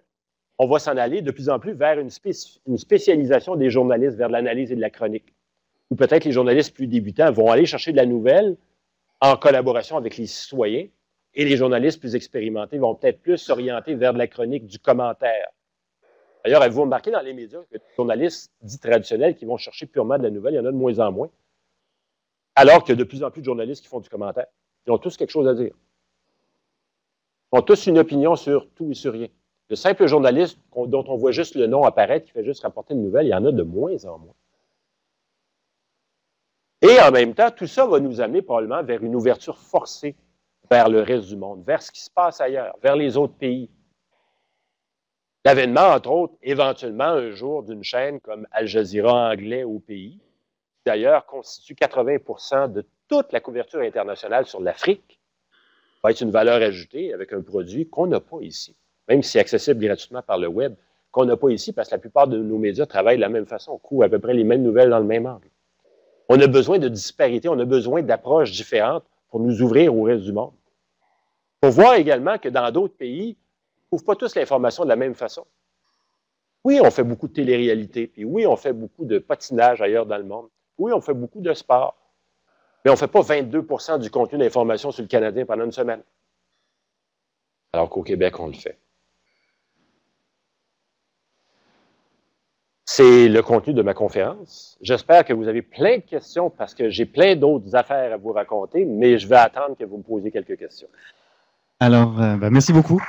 qu'on va s'en aller de plus en plus vers une spécialisation des journalistes, vers de l'analyse et de la chronique. Ou peut-être les journalistes plus débutants vont aller chercher de la nouvelle en collaboration avec les citoyens. Et les journalistes plus expérimentés vont peut-être plus s'orienter vers de la chronique, du commentaire. D'ailleurs, avez-vous remarqué dans les médias que les journalistes dits traditionnels qui vont chercher purement de la nouvelle, il y en a de moins en moins, alors qu'il y a de plus en plus de journalistes qui font du commentaire. Ils ont tous quelque chose à dire. Ils ont tous une opinion sur tout et sur rien. Le simple journaliste dont on voit juste le nom apparaître, qui fait juste rapporter une nouvelle, il y en a de moins en moins. Et en même temps, tout ça va nous amener probablement vers une ouverture forcée vers le reste du monde, vers ce qui se passe ailleurs, vers les autres pays. L'avènement, entre autres, éventuellement un jour d'une chaîne comme Al Jazeera anglais au pays, qui d'ailleurs constitue 80% de toute la couverture internationale sur l'Afrique, va être une valeur ajoutée avec un produit qu'on n'a pas ici, même si c'est accessible gratuitement par le web, qu'on n'a pas ici parce que la plupart de nos médias travaillent de la même façon, couvrent à peu près les mêmes nouvelles dans le même angle. On a besoin de disparités, on a besoin d'approches différentes pour nous ouvrir au reste du monde. Il faut voir également que dans d'autres pays, on ne trouve pas tous l'information de la même façon. Oui, on fait beaucoup de télé-réalité, puis oui, on fait beaucoup de patinage ailleurs dans le monde. Oui, on fait beaucoup de sport. Mais on ne fait pas 22% du contenu d'information sur le Canadien pendant une semaine. Alors qu'au Québec, on le fait. C'est le contenu de ma conférence. J'espère que vous avez plein de questions parce que j'ai plein d'autres affaires à vous raconter, mais je vais attendre que vous me posiez quelques questions. Alors, merci beaucoup.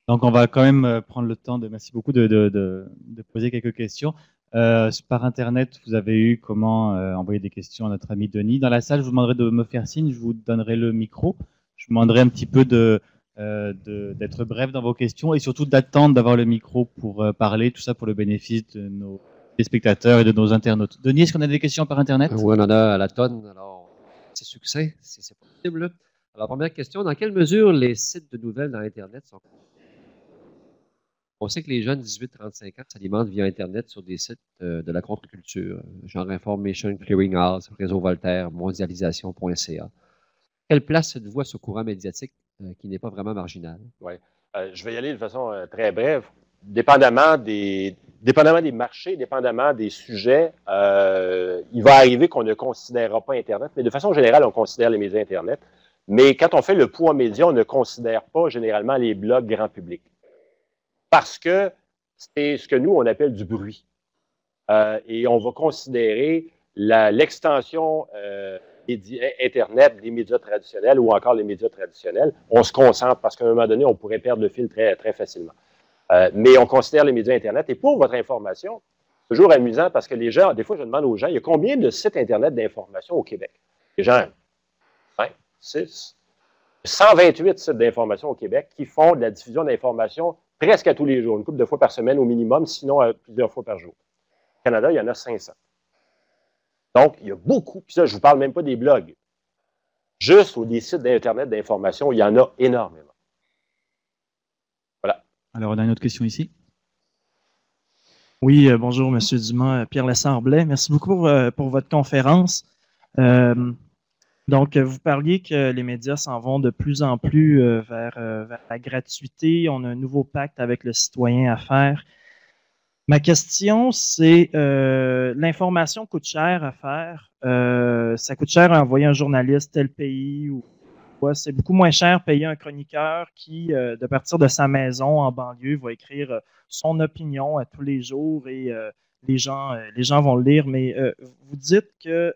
Donc, on va quand même prendre le temps merci beaucoup de poser quelques questions. Par Internet, vous avez eu comment envoyer des questions à notre ami Denis. Dans la salle, je vous demanderai de me faire signe, je vous donnerai le micro. Je vous demanderai un petit peu d'être bref dans vos questions et surtout d'attendre d'avoir le micro pour parler, tout ça pour le bénéfice de nos spectateurs et de nos internautes. Denis, est-ce qu'on a des questions par Internet? Oui, on en a à la tonne. Alors, c'est succès, si c'est possible. Alors, première question, dans quelle mesure les sites de nouvelles dans Internet sont... On sait que les jeunes 18-35 ans s'alimentent via Internet sur des sites de la contre-culture, genre Information Clearinghouse, Réseau Voltaire, mondialisation.ca. Quelle place êtes-vous à ce courant médiatique qui n'est pas vraiment marginal? Oui. Je vais y aller de façon très brève. Dépendamment des marchés, dépendamment des sujets, il va arriver qu'on ne considérera pas Internet, mais de façon générale, on considère les médias Internet. Mais quand on fait le poids média, on ne considère pas généralement les blogs grand public. Parce que c'est ce que nous, on appelle du bruit. Et on va considérer l'extension Internet des médias traditionnels ou encore les médias traditionnels. On se concentre parce qu'à un moment donné, on pourrait perdre le fil très, très facilement. Mais on considère les médias Internet. Et pour votre information, c'est toujours amusant parce que les gens, des fois, je demande aux gens, il y a combien de sites Internet d'information au Québec? Les gens, 5, 6, 128 sites d'information au Québec qui font de la diffusion d'informations presque à tous les jours, une couple de fois par semaine au minimum, sinon plusieurs fois par jour. Au Canada, il y en a 500. Donc, il y a beaucoup, puis ça, je ne vous parle même pas des blogs. Juste ou des sites d'Internet d'information, il y en a énormément. Voilà. Alors, on a une autre question ici. Oui, bonjour, M. Dumas, Pierre Lessard-Blais. Merci beaucoup pour votre conférence. Donc, vous parliez que les médias s'en vont de plus en plus vers la gratuité. On a un nouveau pacte avec le citoyen à faire. Ma question, c'est l'information coûte cher à faire. Ça coûte cher à envoyer un journaliste tel pays ou quoi. C'est beaucoup moins cher payer un chroniqueur qui, de partir de sa maison en banlieue, va écrire son opinion à tous les jours et les gens vont le lire. Mais vous dites que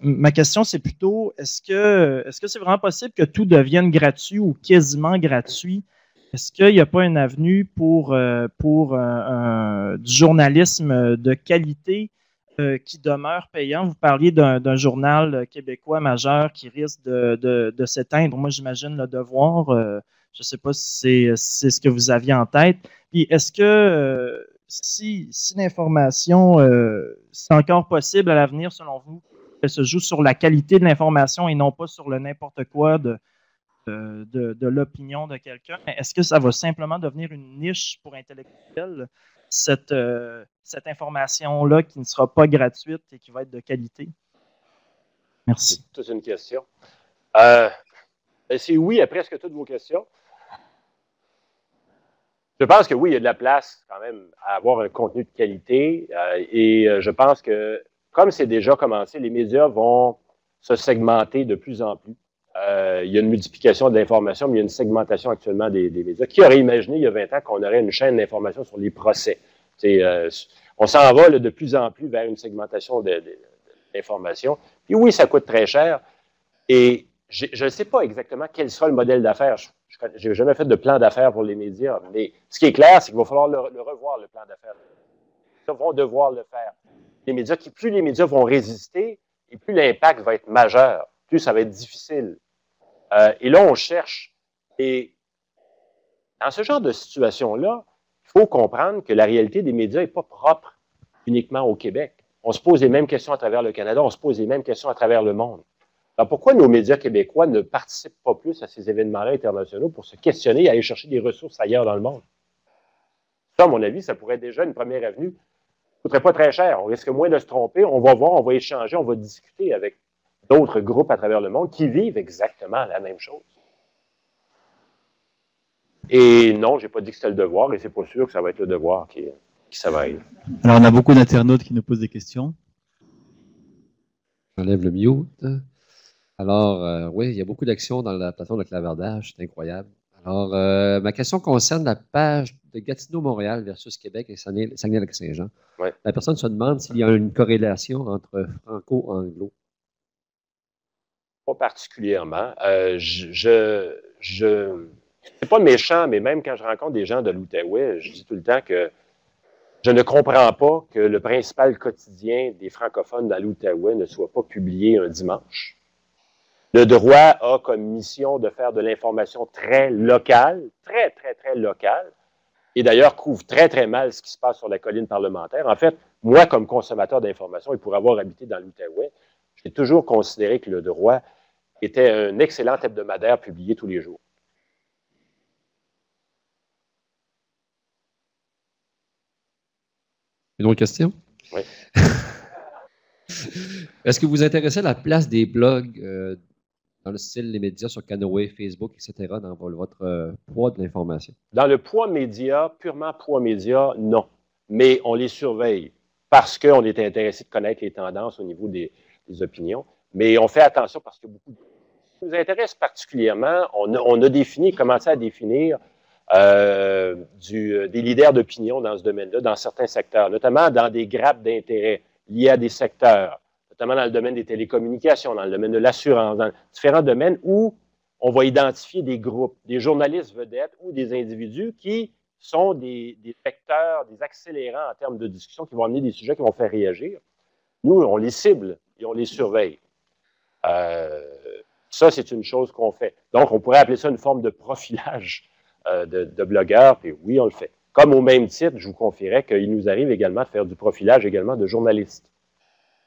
ma question, c'est plutôt, est-ce que c'est vraiment possible que tout devienne gratuit ou quasiment gratuit? Est-ce qu'il n'y a pas une avenue pour du journalisme de qualité qui demeure payant? Vous parliez d'un journal québécois majeur qui risque de s'éteindre. Moi, j'imagine Le Devoir. Je ne sais pas si c'est ce que vous aviez en tête. Puis est-ce que si l'information, c'est encore possible à l'avenir, selon vous, qu'elle se joue sur la qualité de l'information et non pas sur le n'importe quoi de l'opinion de quelqu'un, est-ce que ça va simplement devenir une niche pour intellectuels, cette information-là qui ne sera pas gratuite et qui va être de qualité? Merci. C'est toute une question. C'est oui à presque toutes vos questions. Je pense que oui, il y a de la place quand même à avoir un contenu de qualité et je pense que, comme c'est déjà commencé, les médias vont se segmenter de plus en plus. Il y a une multiplication de l'information, mais il y a une segmentation actuellement des médias. Qui aurait imaginé il y a 20 ans qu'on aurait une chaîne d'information sur les procès? On s'en va là, de plus en plus vers une segmentation d'information. Puis oui, ça coûte très cher. Et je ne sais pas exactement quel sera le modèle d'affaires. Je n'ai jamais fait de plan d'affaires pour les médias, mais ce qui est clair, c'est qu'il va falloir le revoir, le plan d'affaires. Ils vont devoir le faire. Plus les médias vont résister, et plus l'impact va être majeur, plus ça va être difficile. Et là, on cherche. Et dans ce genre de situation-là, il faut comprendre que la réalité des médias n'est pas propre uniquement au Québec. On se pose les mêmes questions à travers le Canada, on se pose les mêmes questions à travers le monde. Alors, pourquoi nos médias québécois ne participent pas plus à ces événements-là internationaux pour se questionner et aller chercher des ressources ailleurs dans le monde? Ça, à mon avis, ça pourrait être déjà une première avenue. Ça ne coûterait pas très cher. On risque moins de se tromper. On va voir, on va échanger, on va discuter avec d'autres groupes à travers le monde qui vivent exactement la même chose. Et non, je n'ai pas dit que c'était le devoir et c'est pas sûr que ça va être le devoir qui ça va être. Alors, on a beaucoup d'internautes qui nous posent des questions. J'enlève le mute. Alors, oui, il y a beaucoup d'actions dans la plateforme de clavardage, c'est incroyable. Alors, ma question concerne la page de Gatineau-Montréal versus Québec et Saguenay-Lac-Saint-Jean. Ouais. La personne se demande s'il y a une corrélation entre franco-anglo. Pas particulièrement. C'est pas méchant, mais même quand je rencontre des gens de l'Outaouais, je dis tout le temps que je ne comprends pas que le principal quotidien des francophones dans l'Outaouais ne soit pas publié un dimanche. Le droit a comme mission de faire de l'information très locale, très, très, très locale, et d'ailleurs couvre très, très mal ce qui se passe sur la colline parlementaire. En fait, moi, comme consommateur d'information, et pour avoir habité dans l'Outaouais, j'ai toujours considéré que le droit était un excellent hebdomadaire publié tous les jours. Une autre question? Oui. Est-ce que vous vous intéressez à la place des blogs dans le style des médias sur Canoë, Facebook, etc., dans votre poids de l'information? Dans le poids média, purement poids média, non. Mais on les surveille parce qu'on est intéressé de connaître les tendances au niveau des opinions. Mais on fait attention parce que beaucoup de ce qui nous intéresse particulièrement, on a défini, commencé à définir des leaders d'opinion dans ce domaine-là, dans certains secteurs, notamment dans des grappes d'intérêt liées à des secteurs, notamment dans le domaine des télécommunications, dans le domaine de l'assurance, dans différents domaines où on va identifier des groupes, des journalistes vedettes ou des individus qui sont des vecteurs, des accélérants en termes de discussion qui vont amener des sujets qui vont faire réagir. Nous, on les cible et on les surveille. Ça, c'est une chose qu'on fait. Donc, on pourrait appeler ça une forme de profilage de blogueurs, puis oui, on le fait. Comme au même titre, je vous confierais qu'il nous arrive également de faire du profilage également de journalistes,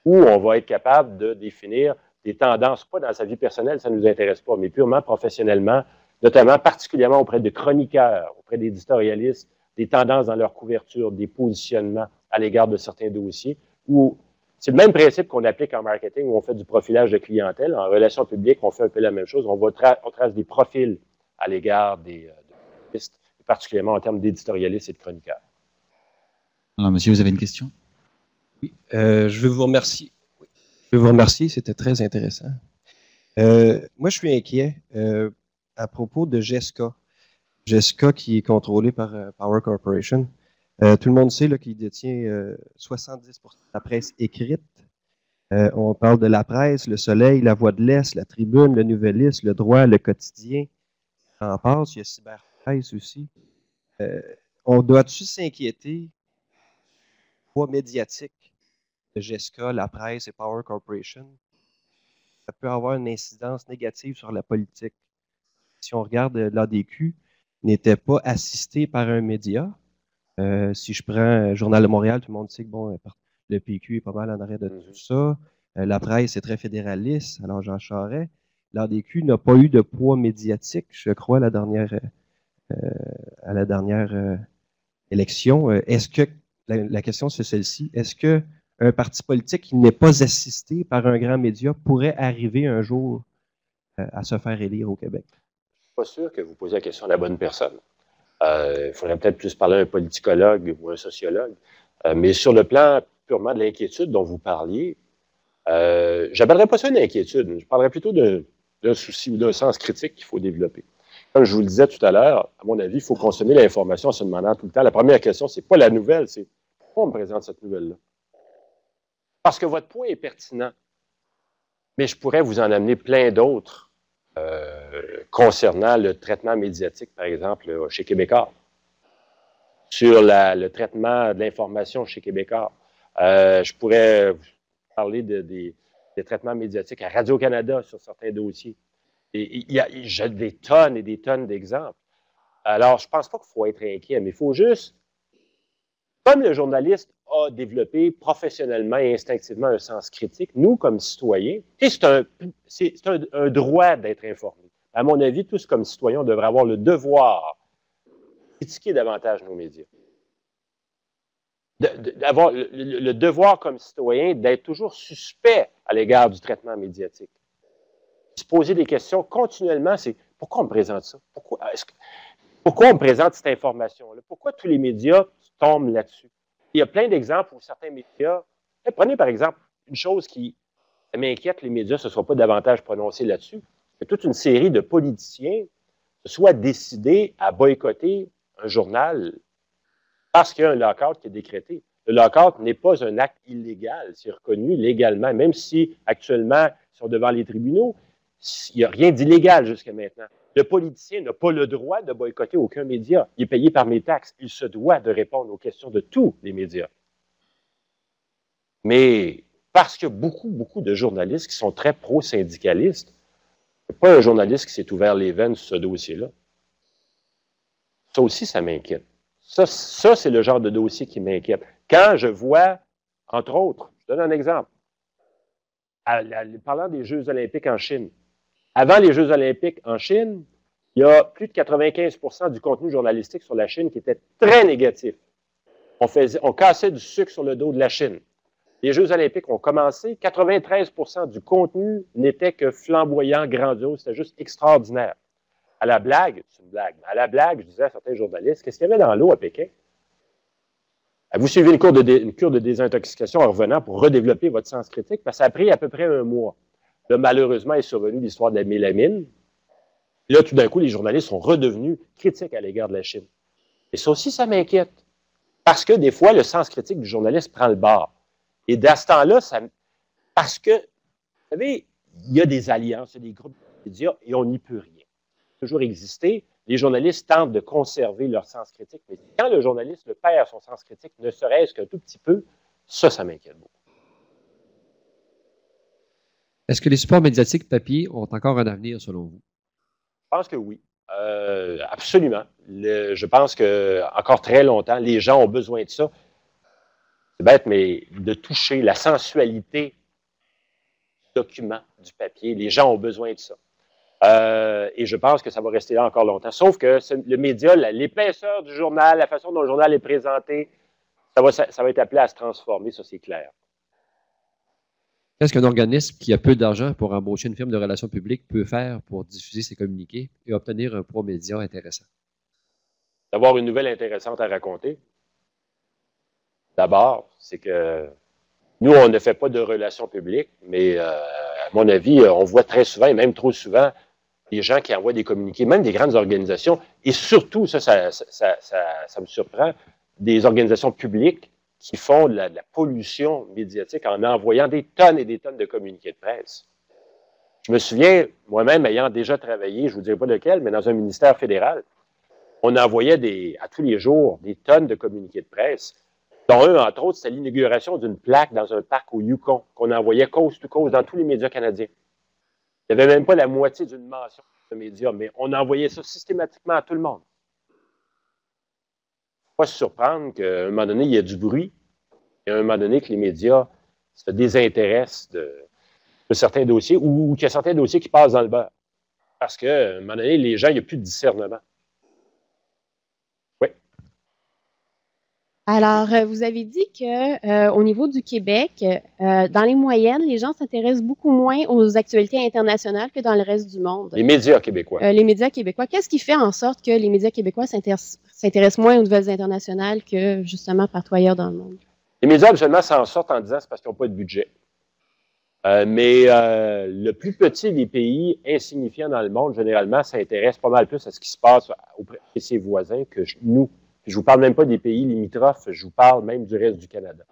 où on va être capable de définir des tendances, pas dans sa vie personnelle, ça ne nous intéresse pas, mais purement professionnellement, notamment particulièrement auprès de chroniqueurs, auprès d'éditorialistes, des tendances dans leur couverture, des positionnements à l'égard de certains dossiers, où c'est le même principe qu'on applique en marketing, où on fait du profilage de clientèle. En relations publiques, on fait un peu la même chose. On trace des profils à l'égard des journalistes, particulièrement en termes d'éditorialistes et de chroniqueurs. Alors, monsieur, vous avez une question? Oui, je veux vous remercier. Je veux vous remercier, c'était très intéressant. Moi, je suis inquiet à propos de GESCA. GESCA qui est contrôlé par Power Corporation. Tout le monde sait qu'il détient 70% de la presse écrite. On parle de la presse, le Soleil, la Voix de l'Est, la Tribune, le Nouvelliste, le Droit, le Quotidien. En passe, il y a Cyberpresse aussi. On doit-tu s'inquiéter du poids médiatique de GESCA, la presse et Power Corporation? Ça peut avoir une incidence négative sur la politique. si on regarde l'ADQ, n'était pas assisté par un média. Si je prends Journal de Montréal, tout le monde sait que bon, le PQ est pas mal en arrêt de tout ça. La presse est très fédéraliste, alors Jean Charest. L'ADQ n'a pas eu de poids médiatique, je crois, à la dernière élection. Est-ce que, la question c'est celle-ci, est-ce que un parti politique qui n'est pas assisté par un grand média pourrait arriver un jour à se faire élire au Québec? Je ne suis pas sûr que vous posez la question à la bonne personne. Il faudrait peut-être plus parler à un politicologue ou un sociologue. Mais sur le plan purement de l'inquiétude dont vous parliez, je n'appellerais pas ça une inquiétude. Je parlerais plutôt d'un souci ou d'un sens critique qu'il faut développer. Comme je vous le disais tout à l'heure, à mon avis, il faut consommer l'information en se demandant tout le temps. La première question, c'est pas la nouvelle, c'est pourquoi on me présente cette nouvelle-là? Parce que votre point est pertinent. Mais je pourrais vous en amener plein d'autres concernant le traitement médiatique, par exemple, chez Québécois, sur le traitement de l'information chez Québécois. Je pourrais vous parler des traitements médiatiques à Radio-Canada sur certains dossiers. J'ai des tonnes et des tonnes d'exemples. Alors, je ne pense pas qu'il faut être inquiet, mais il faut juste, comme le journaliste a développé professionnellement et instinctivement un sens critique, nous, comme citoyens, c'est un droit d'être informé. À mon avis, tous comme citoyens, on devrait avoir le devoir de critiquer davantage nos médias. D'avoir le devoir comme citoyen d'être toujours suspect à l'égard du traitement médiatique. Se poser des questions continuellement, c'est pourquoi on me présente ça? Pourquoi on me présente cette information-là? Pourquoi tous les médias tombent là-dessus? Il y a plein d'exemples où certains médias... Prenez par exemple une chose qui m'inquiète, les médias ne se soient pas davantage prononcés là-dessus. Il y a toute une série de politiciens se soient décidés à boycotter un journal parce qu'il y a un lockout qui est décrété. Le lockout n'est pas un acte illégal, c'est reconnu légalement, même si actuellement ils sont devant les tribunaux. Il n'y a rien d'illégal jusqu'à maintenant. Le politicien n'a pas le droit de boycotter aucun média. Il est payé par mes taxes. Il se doit de répondre aux questions de tous les médias. Mais parce qu'il y a beaucoup de journalistes qui sont très pro-syndicalistes, il n'y a pas un journaliste qui s'est ouvert les veines sur ce dossier-là. Ça aussi, ça m'inquiète. Ça c'est le genre de dossier qui m'inquiète. Quand je vois, entre autres, je donne un exemple, parlant des Jeux olympiques en Chine. Avant les Jeux olympiques en Chine, il y a plus de 95% du contenu journalistique sur la Chine qui était très négatif. On cassait du sucre sur le dos de la Chine. Les Jeux olympiques ont commencé, 93% du contenu n'était que flamboyant, grandiose, c'était juste extraordinaire. À la blague, c'est une blague, mais à la blague, je disais à certains journalistes, qu'est-ce qu'il y avait dans l'eau à Pékin? Vous suivez une cure de désintoxication en revenant pour redévelopper votre sens critique, parce que ça a pris à peu près un mois. Là, malheureusement, est survenue l'histoire de la mélamine. Là, tout d'un coup, les journalistes sont redevenus critiques à l'égard de la Chine. Et ça aussi, ça m'inquiète. Parce que des fois, le sens critique du journaliste prend le bord. Et dans ce temps-là, parce que, vous savez, il y a des alliances, il y a des groupes de médias et on n'y peut rien. Ça a toujours existé. Les journalistes tentent de conserver leur sens critique, mais quand le journaliste le perd son sens critique, ne serait-ce qu'un tout petit peu, ça m'inquiète beaucoup. Est-ce que les supports médiatiques papier ont encore un avenir, selon vous? Je pense que oui. Absolument. Je pense que encore très longtemps, les gens ont besoin de ça. C'est bête, mais de toucher la sensualité du document, du papier, les gens ont besoin de ça. Et je pense que ça va rester là encore longtemps. Sauf que le média, l'épaisseur du journal, la façon dont le journal est présenté, ça va être appelé à se transformer, ça c'est clair. Qu'est-ce qu'un organisme qui a peu d'argent pour embaucher une firme de relations publiques peut faire pour diffuser ses communiqués et obtenir un poids média intéressant? D'avoir une nouvelle intéressante à raconter. D'abord, c'est que nous, on ne fait pas de relations publiques, mais à mon avis, on voit très souvent, et même trop souvent, des gens qui envoient des communiqués, même des grandes organisations, et surtout, ça me surprend, des organisations publiques qui font de la pollution médiatique en envoyant des tonnes et des tonnes de communiqués de presse. Je me souviens, moi-même, ayant déjà travaillé, je ne vous dirai pas lequel, mais dans un ministère fédéral, on envoyait à tous les jours des tonnes de communiqués de presse, dont un, entre autres, c'était l'inauguration d'une plaque dans un parc au Yukon, qu'on envoyait coast to coast dans tous les médias canadiens. Il n'y avait même pas la moitié d'une mention de médias, mais on envoyait ça systématiquement à tout le monde. Il ne faut pas se surprendre qu'à un moment donné, il y a du bruit, et à un moment donné que les médias se désintéressent de certains dossiers ou qu'il y a certains dossiers qui passent dans le beurre. Parce qu'à un moment donné, les gens, il n'y a plus de discernement. Oui. Alors, vous avez dit que au niveau du Québec, dans les moyennes, les gens s'intéressent beaucoup moins aux actualités internationales que dans le reste du monde. Les médias québécois. Les médias québécois. Qu'est-ce qui fait en sorte que les médias québécois s'intéressent moins aux nouvelles internationales que justement partout ailleurs dans le monde? Les médias, absolument, s'en sortent en disant que c'est parce qu'ils n'ont pas de budget. Mais le plus petit des pays insignifiants dans le monde, généralement, s'intéresse pas mal plus à ce qui se passe auprès de ses voisins que nous. Puis je ne vous parle même pas des pays limitrophes, je vous parle même du reste du Canada.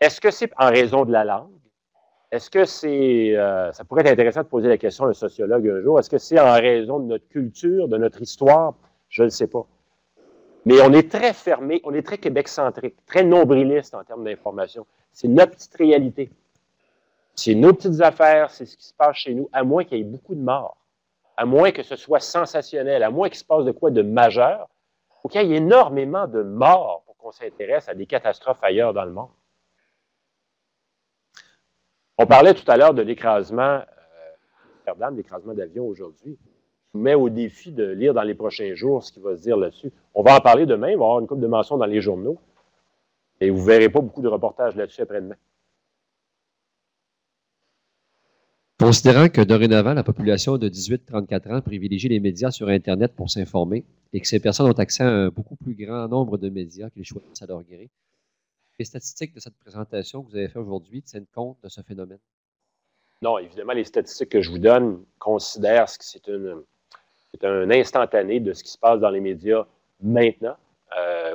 Est-ce que c'est en raison de la langue? Est-ce que c'est... ça pourrait être intéressant de poser la question à un sociologue un jour. Est-ce que c'est en raison de notre culture, de notre histoire? Je ne le sais pas. Mais on est très fermé, on est très Québec-centrique, très nombriliste en termes d'information. C'est notre petite réalité. C'est nos petites affaires, c'est ce qui se passe chez nous, à moins qu'il y ait beaucoup de morts, à moins que ce soit sensationnel, à moins qu'il se passe de quoi de majeur. Il faut qu'il y ait énormément de morts pour qu'on s'intéresse à des catastrophes ailleurs dans le monde. On parlait tout à l'heure de l'écrasement l'écrasement d'avion aujourd'hui. Je vous mets au défi de lire dans les prochains jours ce qui va se dire là-dessus. On va en parler demain, il va y avoir une couple de mentions dans les journaux, et vous ne verrez pas beaucoup de reportages là-dessus après-demain. Considérant que dorénavant, la population de 18-34 ans privilégie les médias sur Internet pour s'informer et que ces personnes ont accès à un beaucoup plus grand nombre de médias qu'ils choisissent à leur gré, les statistiques de cette présentation que vous avez faite aujourd'hui tiennent compte de ce phénomène? Non, évidemment, les statistiques que je vous donne considèrent que c'est un instantané de ce qui se passe dans les médias maintenant,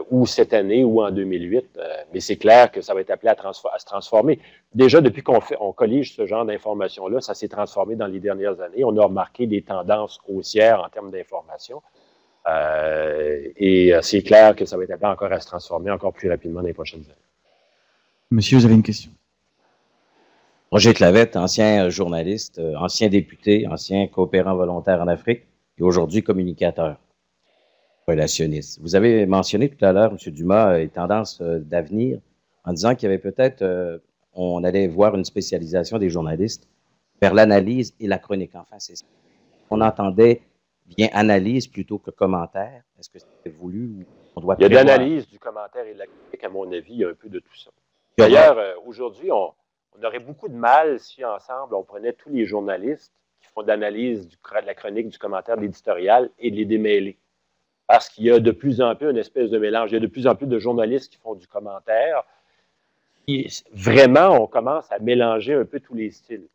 ou cette année, ou en 2008. Mais c'est clair que ça va être appelé à se transformer. Déjà, depuis qu'on collige ce genre d'informations-là, ça s'est transformé dans les dernières années. On a remarqué des tendances haussières en termes d'information. Et c'est clair que ça va être appelé encore à se transformer encore plus rapidement dans les prochaines années. Monsieur, vous avez une question? Roger Clavette, ancien journaliste, ancien député, ancien coopérant volontaire en Afrique et aujourd'hui communicateur, relationniste. Vous avez mentionné tout à l'heure, M. Dumas, les tendances d'avenir en disant qu'il y avait peut-être, on allait voir une spécialisation des journalistes vers l'analyse et la chronique. Enfin, c'est ça. On entendait bien analyse plutôt que commentaire. Est-ce que c'était voulu ou on doit prévoir? Il y a de l'analyse, du commentaire et de la chronique, à mon avis, il y a un peu de tout ça. D'ailleurs, aujourd'hui, on aurait beaucoup de mal si, ensemble, on prenait tous les journalistes qui font de l'analyse, de la chronique, du commentaire, de l'éditorial et de les démêler. Parce qu'il y a de plus en plus une espèce de mélange. Il y a de plus en plus de journalistes qui font du commentaire. Et vraiment, on commence à mélanger un peu tous les styles.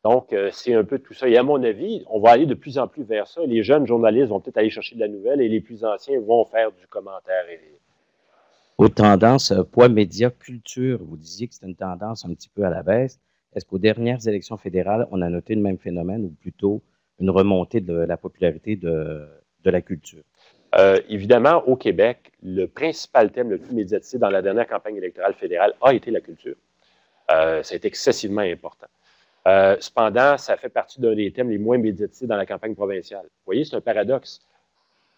Donc, c'est un peu tout ça. Et à mon avis, on va aller de plus en plus vers ça. Les jeunes journalistes vont peut-être aller chercher de la nouvelle et les plus anciens vont faire du commentaire. Aux tendances poids média culture, vous disiez que c'était une tendance un petit peu à la baisse. Est-ce qu'aux dernières élections fédérales, on a noté le même phénomène ou plutôt une remontée de la popularité de la culture? Évidemment, au Québec, le principal thème le plus médiatisé dans la dernière campagne électorale fédérale a été la culture. Ça a été excessivement important. Cependant, ça fait partie d'un des thèmes les moins médiatisés dans la campagne provinciale. Vous voyez, c'est un paradoxe.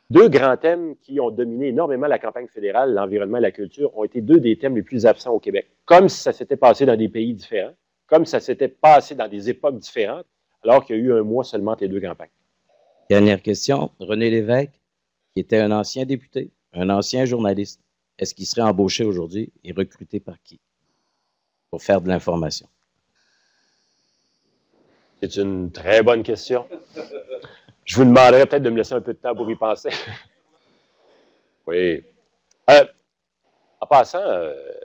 Deux grands thèmes qui ont dominé énormément la campagne fédérale, l'environnement et la culture, ont été deux des thèmes les plus absents au Québec. Comme si ça s'était passé dans des pays différents, comme si ça s'était passé dans des époques différentes, alors qu'il y a eu un mois seulement entre les deux campagnes. Dernière question. René Lévesque, qui était un ancien député, un ancien journaliste, est-ce qu'il serait embauché aujourd'hui et recruté par qui pour faire de l'information? C'est une très bonne question. Je vous demanderais peut-être de me laisser un peu de temps pour y penser. Oui. En passant,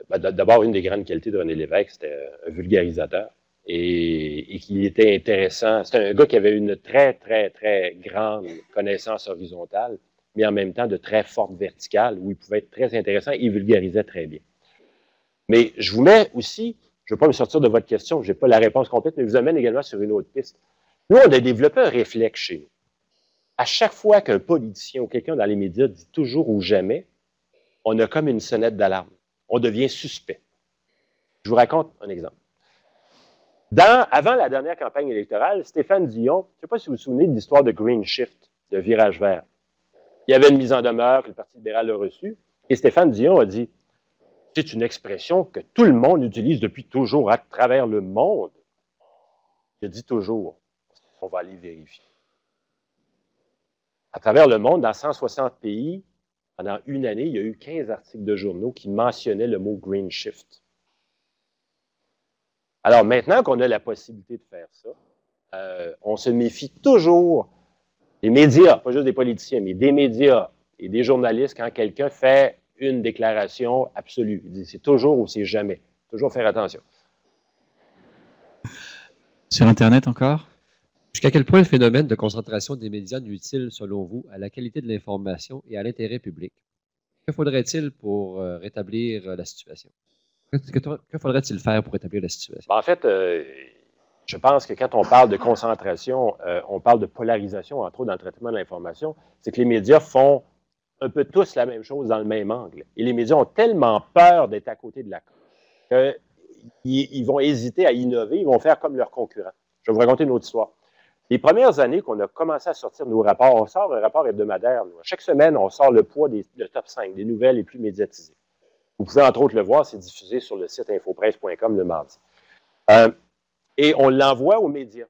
d'abord, une des grandes qualités de René Lévesque, c'était un vulgarisateur et qu'il était intéressant. C'était un gars qui avait une très, très, très grande connaissance horizontale, mais en même temps de très forte verticale, où il pouvait être très intéressant et il vulgarisait très bien. Mais je vous mets aussi, je ne veux pas me sortir de votre question, je n'ai pas la réponse complète, mais je vous amène également sur une autre piste. Nous, on a développé un réflexe chez nous. À chaque fois qu'un politicien ou quelqu'un dans les médias dit toujours ou jamais, on a comme une sonnette d'alarme. On devient suspect. Je vous raconte un exemple. Avant la dernière campagne électorale, Stéphane Dion, je ne sais pas si vous vous souvenez de l'histoire de Green Shift, de virage vert. Il y avait une mise en demeure que le Parti libéral a reçue, et Stéphane Dion a dit, c'est une expression que tout le monde utilise depuis toujours à travers le monde. Il a dit toujours, on va aller vérifier. À travers le monde, dans 160 pays, pendant une année, il y a eu 15 articles de journaux qui mentionnaient le mot Green Shift. Alors maintenant qu'on a la possibilité de faire ça, on se méfie toujours des médias, pas juste des politiciens, mais des médias et des journalistes quand quelqu'un fait une déclaration absolue. Il dit c'est toujours ou c'est jamais. Toujours faire attention. Sur Internet encore? Jusqu'à quel point le phénomène de concentration des médias nuit-il, selon vous, à la qualité de l'information et à l'intérêt public? Que faudrait-il pour rétablir la situation? Que faudrait-il faire pour rétablir la situation? En fait, je pense que quand on parle de concentration, on parle de polarisation, entre autres, dans le traitement de l'information. C'est que les médias font un peu tous la même chose dans le même angle. Et les médias ont tellement peur d'être à côté de la cause qu'ils vont hésiter à innover, ils vont faire comme leurs concurrents. Je vais vous raconter une autre histoire. Les premières années qu'on a commencé à sortir nos rapports, on sort un rapport hebdomadaire. Chaque semaine, on sort le poids le top 5, des nouvelles les plus médiatisées. Vous pouvez entre autres le voir, c'est diffusé sur le site infopresse.com le mardi. Et on l'envoie aux médias.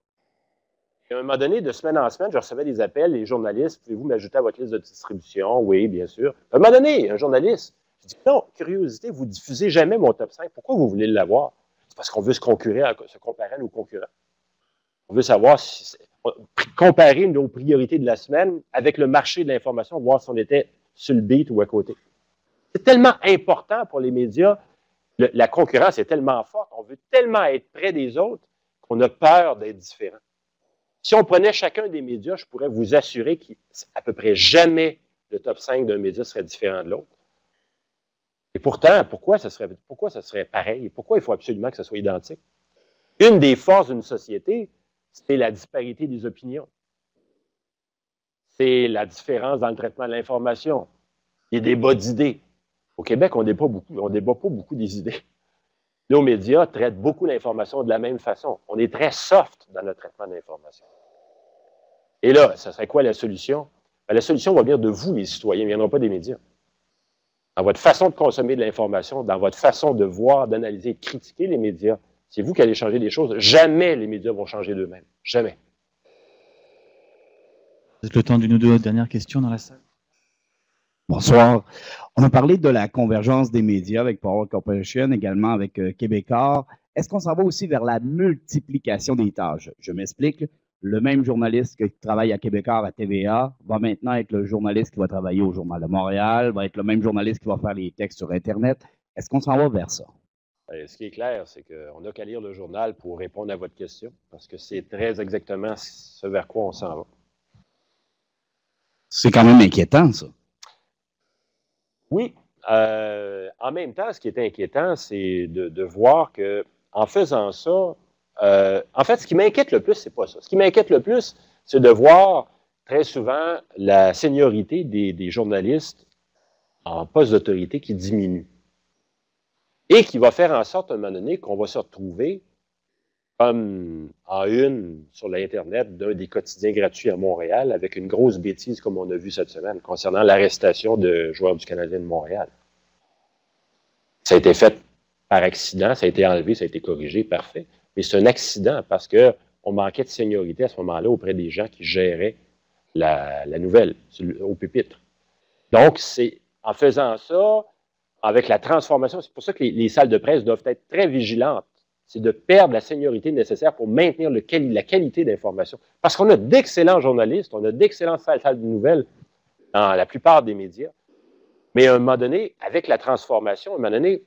Et à un moment donné, de semaine en semaine, je recevais des appels, les journalistes, pouvez-vous m'ajouter à votre liste de distribution? Oui, bien sûr. À un moment donné, un journaliste, je dis, non, curiosité, vous ne diffusez jamais mon top 5, pourquoi vous voulez l'avoir? C'est parce qu'on veut se comparer à nos concurrents. On veut savoir, comparer nos priorités de la semaine avec le marché de l'information, voir si on était sur le beat ou à côté. C'est tellement important pour les médias, la concurrence est tellement forte, on veut tellement être près des autres qu'on a peur d'être différent. Si on prenait chacun des médias, je pourrais vous assurer qu'à peu près jamais le top 5 d'un média serait différent de l'autre. Et pourtant, pourquoi ça serait pareil? Pourquoi il faut absolument que ça soit identique? Une des forces d'une société, c'est la disparité des opinions. C'est la différence dans le traitement de l'information. Les débats d'idées. Au Québec, on ne débat pas beaucoup des idées. Nos médias traitent beaucoup l'information de la même façon. On est très soft dans notre traitement de l'information. Et là, ça serait quoi la solution? Ben, la solution va venir de vous, les citoyens, elle ne viendra pas des médias. Dans votre façon de consommer de l'information, dans votre façon de voir, d'analyser, de critiquer les médias, c'est vous qui allez changer les choses. Jamais les médias vont changer d'eux-mêmes. Jamais. C'est le temps d'une ou deux dernières questions dans la salle. Bonsoir. On a parlé de la convergence des médias avec Power Corporation, également avec Québécois. Est-ce qu'on s'en va aussi vers la multiplication des tâches? Je m'explique. Le même journaliste qui travaille à Québécois à TVA va maintenant être le journaliste qui va travailler au Journal de Montréal, va être le même journaliste qui va faire les textes sur Internet. Est-ce qu'on s'en va vers ça? Ce qui est clair, c'est qu'on n'a qu'à lire le journal pour répondre à votre question, parce que c'est très exactement ce vers quoi on s'en va. C'est quand même inquiétant, ça. Oui. En même temps, ce qui est inquiétant, c'est de voir qu'en faisant ça, en fait, ce qui m'inquiète le plus, c'est pas ça. Ce qui m'inquiète le plus, c'est de voir très souvent la seniorité des journalistes en poste d'autorité qui diminue. Et qui va faire en sorte, à un moment donné, qu'on va se retrouver comme en une sur l'Internet d'un des quotidiens gratuits à Montréal avec une grosse bêtise comme on a vu cette semaine concernant l'arrestation de joueurs du Canadien de Montréal. Ça a été fait par accident, ça a été enlevé, ça a été corrigé, parfait. Mais c'est un accident parce qu'on manquait de seniorité à ce moment-là auprès des gens qui géraient la nouvelle au pupitre. Donc, c'est en faisant ça, avec la transformation, c'est pour ça que les salles de presse doivent être très vigilantes. C'est de perdre la seniorité nécessaire pour maintenir la qualité d'information. Parce qu'on a d'excellents journalistes, on a d'excellentes salles de nouvelles dans la plupart des médias. Mais à un moment donné, avec la transformation, à un moment donné,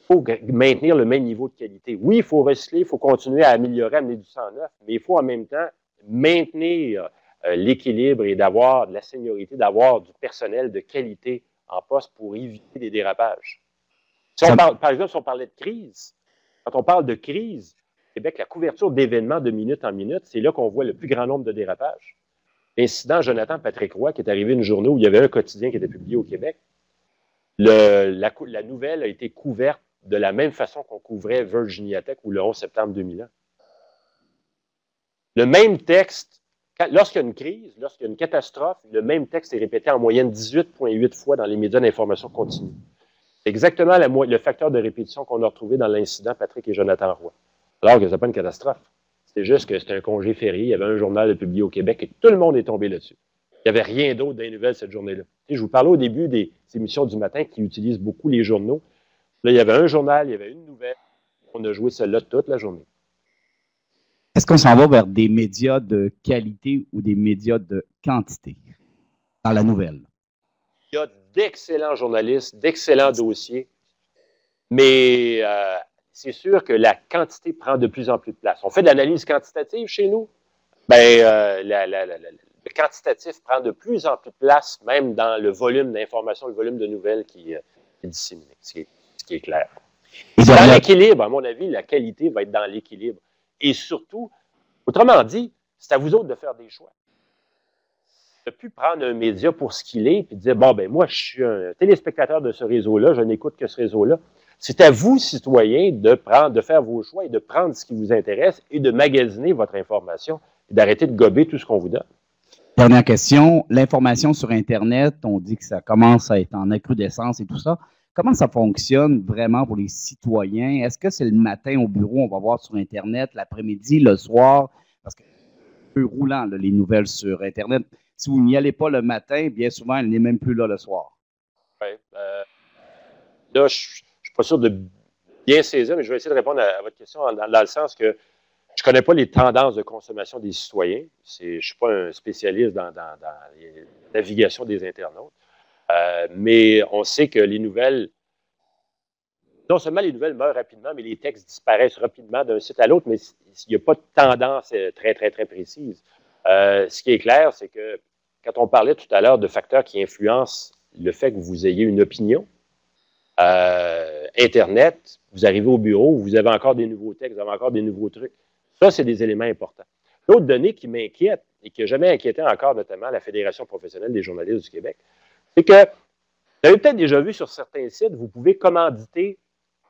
il faut maintenir le même niveau de qualité. Oui, il faut recycler, il faut continuer à améliorer, amener du sang neuf, mais il faut en même temps maintenir l'équilibre et d'avoir de la seniorité, d'avoir du personnel de qualité en poste pour éviter des dérapages. Par exemple, si on parlait de crise, quand on parle de crise, au Québec, la couverture d'événements de minute en minute, c'est là qu'on voit le plus grand nombre de dérapages. L'incident Jonathan Patrick Roy, qui est arrivé une journée où il y avait un quotidien qui était publié au Québec, la nouvelle a été couverte de la même façon qu'on couvrait Virginia Tech ou le 11 septembre 2001. Le même texte, lorsqu'il y a une crise, lorsqu'il y a une catastrophe, le même texte est répété en moyenne 18,8 fois dans les médias d'information continue. C'est exactement le facteur de répétition qu'on a retrouvé dans l'incident Patrick et Jonathan Roy. Alors que ce n'est pas une catastrophe. C'est juste que c'était un congé férié, il y avait un journal publié au Québec et tout le monde est tombé là-dessus. Il n'y avait rien d'autre dans les nouvelles cette journée-là. Je vous parlais au début des émissions du matin qui utilisent beaucoup les journaux. Là, il y avait un journal, il y avait une nouvelle. On a joué celle-là toute la journée. Est-ce qu'on s'en va vers des médias de qualité ou des médias de quantité dans la nouvelle? Il y a d'excellents journalistes, d'excellents dossiers, mais c'est sûr que la quantité prend de plus en plus de place. On fait de l'analyse quantitative chez nous. Bien, le quantitatif prend de plus en plus de place, même dans le volume d'informations, le volume de nouvelles qui est disséminé, ce qui est clair. Dans l'équilibre, à mon avis, la qualité va être dans l'équilibre. Et surtout, autrement dit, c'est à vous autres de faire des choix. De plus prendre un média pour ce qu'il est, puis de dire, bon, ben moi, je suis un téléspectateur de ce réseau-là, je n'écoute que ce réseau-là. C'est à vous, citoyens, de faire vos choix et de prendre ce qui vous intéresse et de magasiner votre information et d'arrêter de gober tout ce qu'on vous donne. Dernière question, l'information sur Internet, on dit que ça commence à être en accrudescence et tout ça. Comment ça fonctionne vraiment pour les citoyens? Est-ce que c'est le matin au bureau, on va voir sur Internet, l'après-midi, le soir? Parce que c'est un peu roulant, là, les nouvelles sur Internet. Si vous n'y allez pas le matin, bien souvent, elle n'est même plus là le soir. Oui. Là, je ne suis pas sûr de bien saisir, mais je vais essayer de répondre à votre question dans le sens que je ne connais pas les tendances de consommation des citoyens. Je ne suis pas un spécialiste dans la navigation des internautes. Mais on sait que les nouvelles, non seulement les nouvelles meurent rapidement, mais les textes disparaissent rapidement d'un site à l'autre, mais il n'y a pas de tendance très, très, très précise. Ce qui est clair, c'est que quand on parlait tout à l'heure de facteurs qui influencent le fait que vous ayez une opinion, Internet, vous arrivez au bureau, vous avez encore des nouveaux textes, vous avez encore des nouveaux trucs. Ça, c'est des éléments importants. L'autre donnée qui m'inquiète et qui n'a jamais inquiété encore notamment la Fédération professionnelle des journalistes du Québec, c'est que vous avez peut-être déjà vu sur certains sites, vous pouvez commanditer,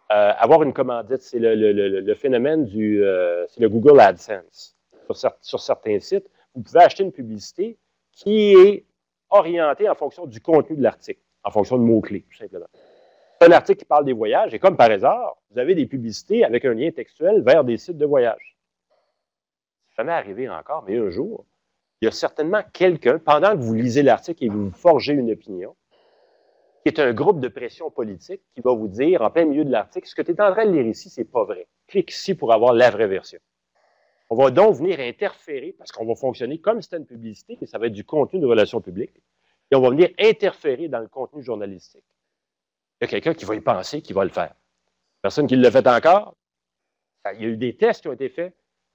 avoir une commandite. C'est le phénomène c'est le Google AdSense. Sur certains sites, vous pouvez acheter une publicité qui est orientée en fonction du contenu de l'article, en fonction de mots-clés, tout simplement. C'est un article qui parle des voyages, et comme par hasard, vous avez des publicités avec un lien textuel vers des sites de voyage. Ça n'est jamais arrivé encore, mais un jour, il y a certainement quelqu'un, pendant que vous lisez l'article et vous forgez une opinion, qui est un groupe de pression politique qui va vous dire, en plein milieu de l'article, ce que tu es en train de lire ici, c'est pas vrai. Clique ici pour avoir la vraie version. On va donc venir interférer, parce qu'on va fonctionner comme si c'était une publicité, mais ça va être du contenu de relations publiques, et on va venir interférer dans le contenu journalistique. Il y a quelqu'un qui va y penser, qui va le faire. Personne qui l'a fait encore. Il y a eu des tests qui ont été faits.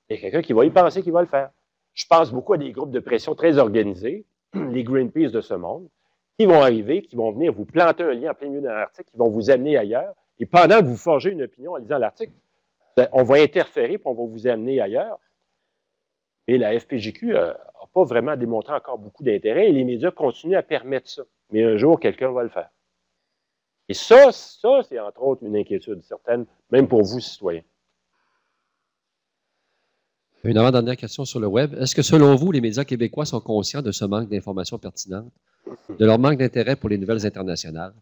Il y a quelqu'un qui va y penser, qui va le faire. Je pense beaucoup à des groupes de pression très organisés, les Greenpeace de ce monde, qui vont arriver, qui vont venir vous planter un lien en plein milieu d'un article, qui vont vous amener ailleurs. Et pendant que vous forgez une opinion en lisant l'article, on va interférer et on va vous amener ailleurs. Et la FPJQ n'a pas vraiment démontré encore beaucoup d'intérêt et les médias continuent à permettre ça. Mais un jour, quelqu'un va le faire. Et ça c'est entre autres une inquiétude certaine, même pour vous, citoyens. Une avant-dernière question sur le web. Est-ce que, selon vous, les médias québécois sont conscients de ce manque d'informations pertinentes, de leur manque d'intérêt pour les nouvelles internationales?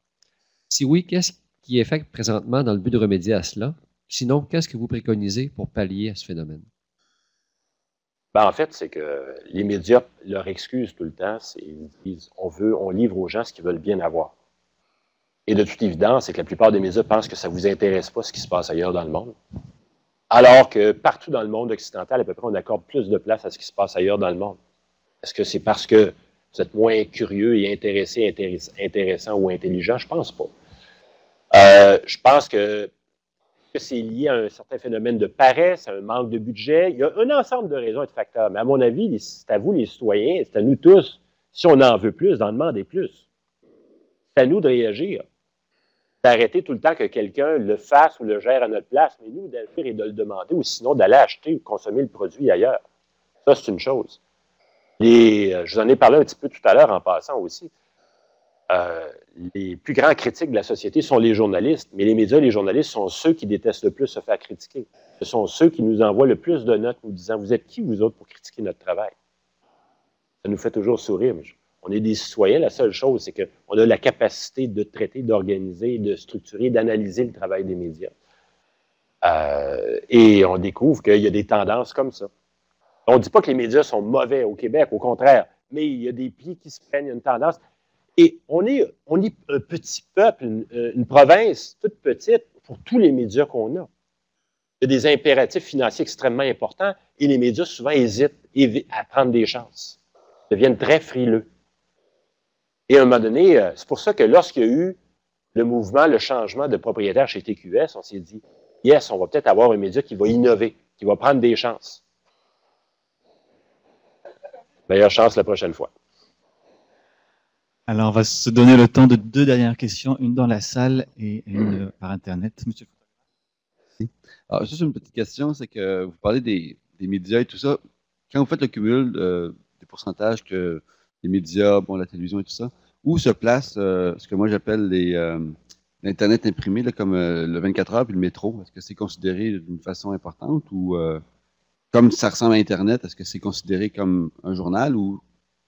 Si oui, qu'est-ce qui est fait présentement dans le but de remédier à cela? Sinon, qu'est-ce que vous préconisez pour pallier à ce phénomène? Ben, en fait, c'est que les médias, leur excuse tout le temps, c'est qu'ils disent on livre aux gens ce qu'ils veulent bien avoir. Et de toute évidence, c'est que la plupart des médias pensent que ça ne vous intéresse pas ce qui se passe ailleurs dans le monde. Alors que partout dans le monde occidental, à peu près, on accorde plus de place à ce qui se passe ailleurs dans le monde. Est-ce que c'est parce que vous êtes moins curieux et intéressant ou intelligent? Je ne pense pas. Je pense que c'est lié à un certain phénomène de paresse, à un manque de budget. Il y a un ensemble de raisons et de facteurs. Mais à mon avis, c'est à vous, les citoyens, c'est à nous tous, si on en veut plus, d'en demander plus. C'est à nous de réagir. D'arrêter tout le temps que quelqu'un le fasse ou le gère à notre place, mais nous, d'agir et de le demander, ou sinon d'aller acheter ou consommer le produit ailleurs. Ça, c'est une chose. Je vous en ai parlé un petit peu tout à l'heure en passant aussi. les plus grands critiques de la société sont les journalistes, mais les médias et les journalistes sont ceux qui détestent le plus se faire critiquer. Ce sont ceux qui nous envoient le plus de notes nous disant « Vous êtes qui, vous autres, pour critiquer notre travail? » Ça nous fait toujours sourire. Mais on est des citoyens. La seule chose, c'est qu'on a la capacité de traiter, d'organiser, de structurer, d'analyser le travail des médias. Et on découvre qu'il y a des tendances comme ça. On ne dit pas que les médias sont mauvais au Québec, au contraire, mais il y a des plis qui se prennent, il y a une tendance. Et on est un petit peuple, une province toute petite pour tous les médias qu'on a. Il y a des impératifs financiers extrêmement importants et les médias souvent hésitent à prendre des chances. Ils deviennent très frileux. Et à un moment donné, c'est pour ça que lorsqu'il y a eu le mouvement, le changement de propriétaire chez TQS, on s'est dit, yes, on va peut-être avoir un média qui va innover, qui va prendre des chances. Meilleure chance la prochaine fois. Alors, on va se donner le temps de 2 dernières questions, une dans la salle et une par Internet. Monsieur. Alors, juste une petite question, c'est que vous parlez des médias et tout ça. Quand vous faites le cumul des pourcentages que les médias, bon, la télévision et tout ça, où se place ce que moi j'appelle l'Internet imprimé, là, comme le 24 heures puis le métro? Est-ce que c'est considéré d'une façon importante ou comme ça ressemble à Internet, est-ce que c'est considéré comme un journal ou?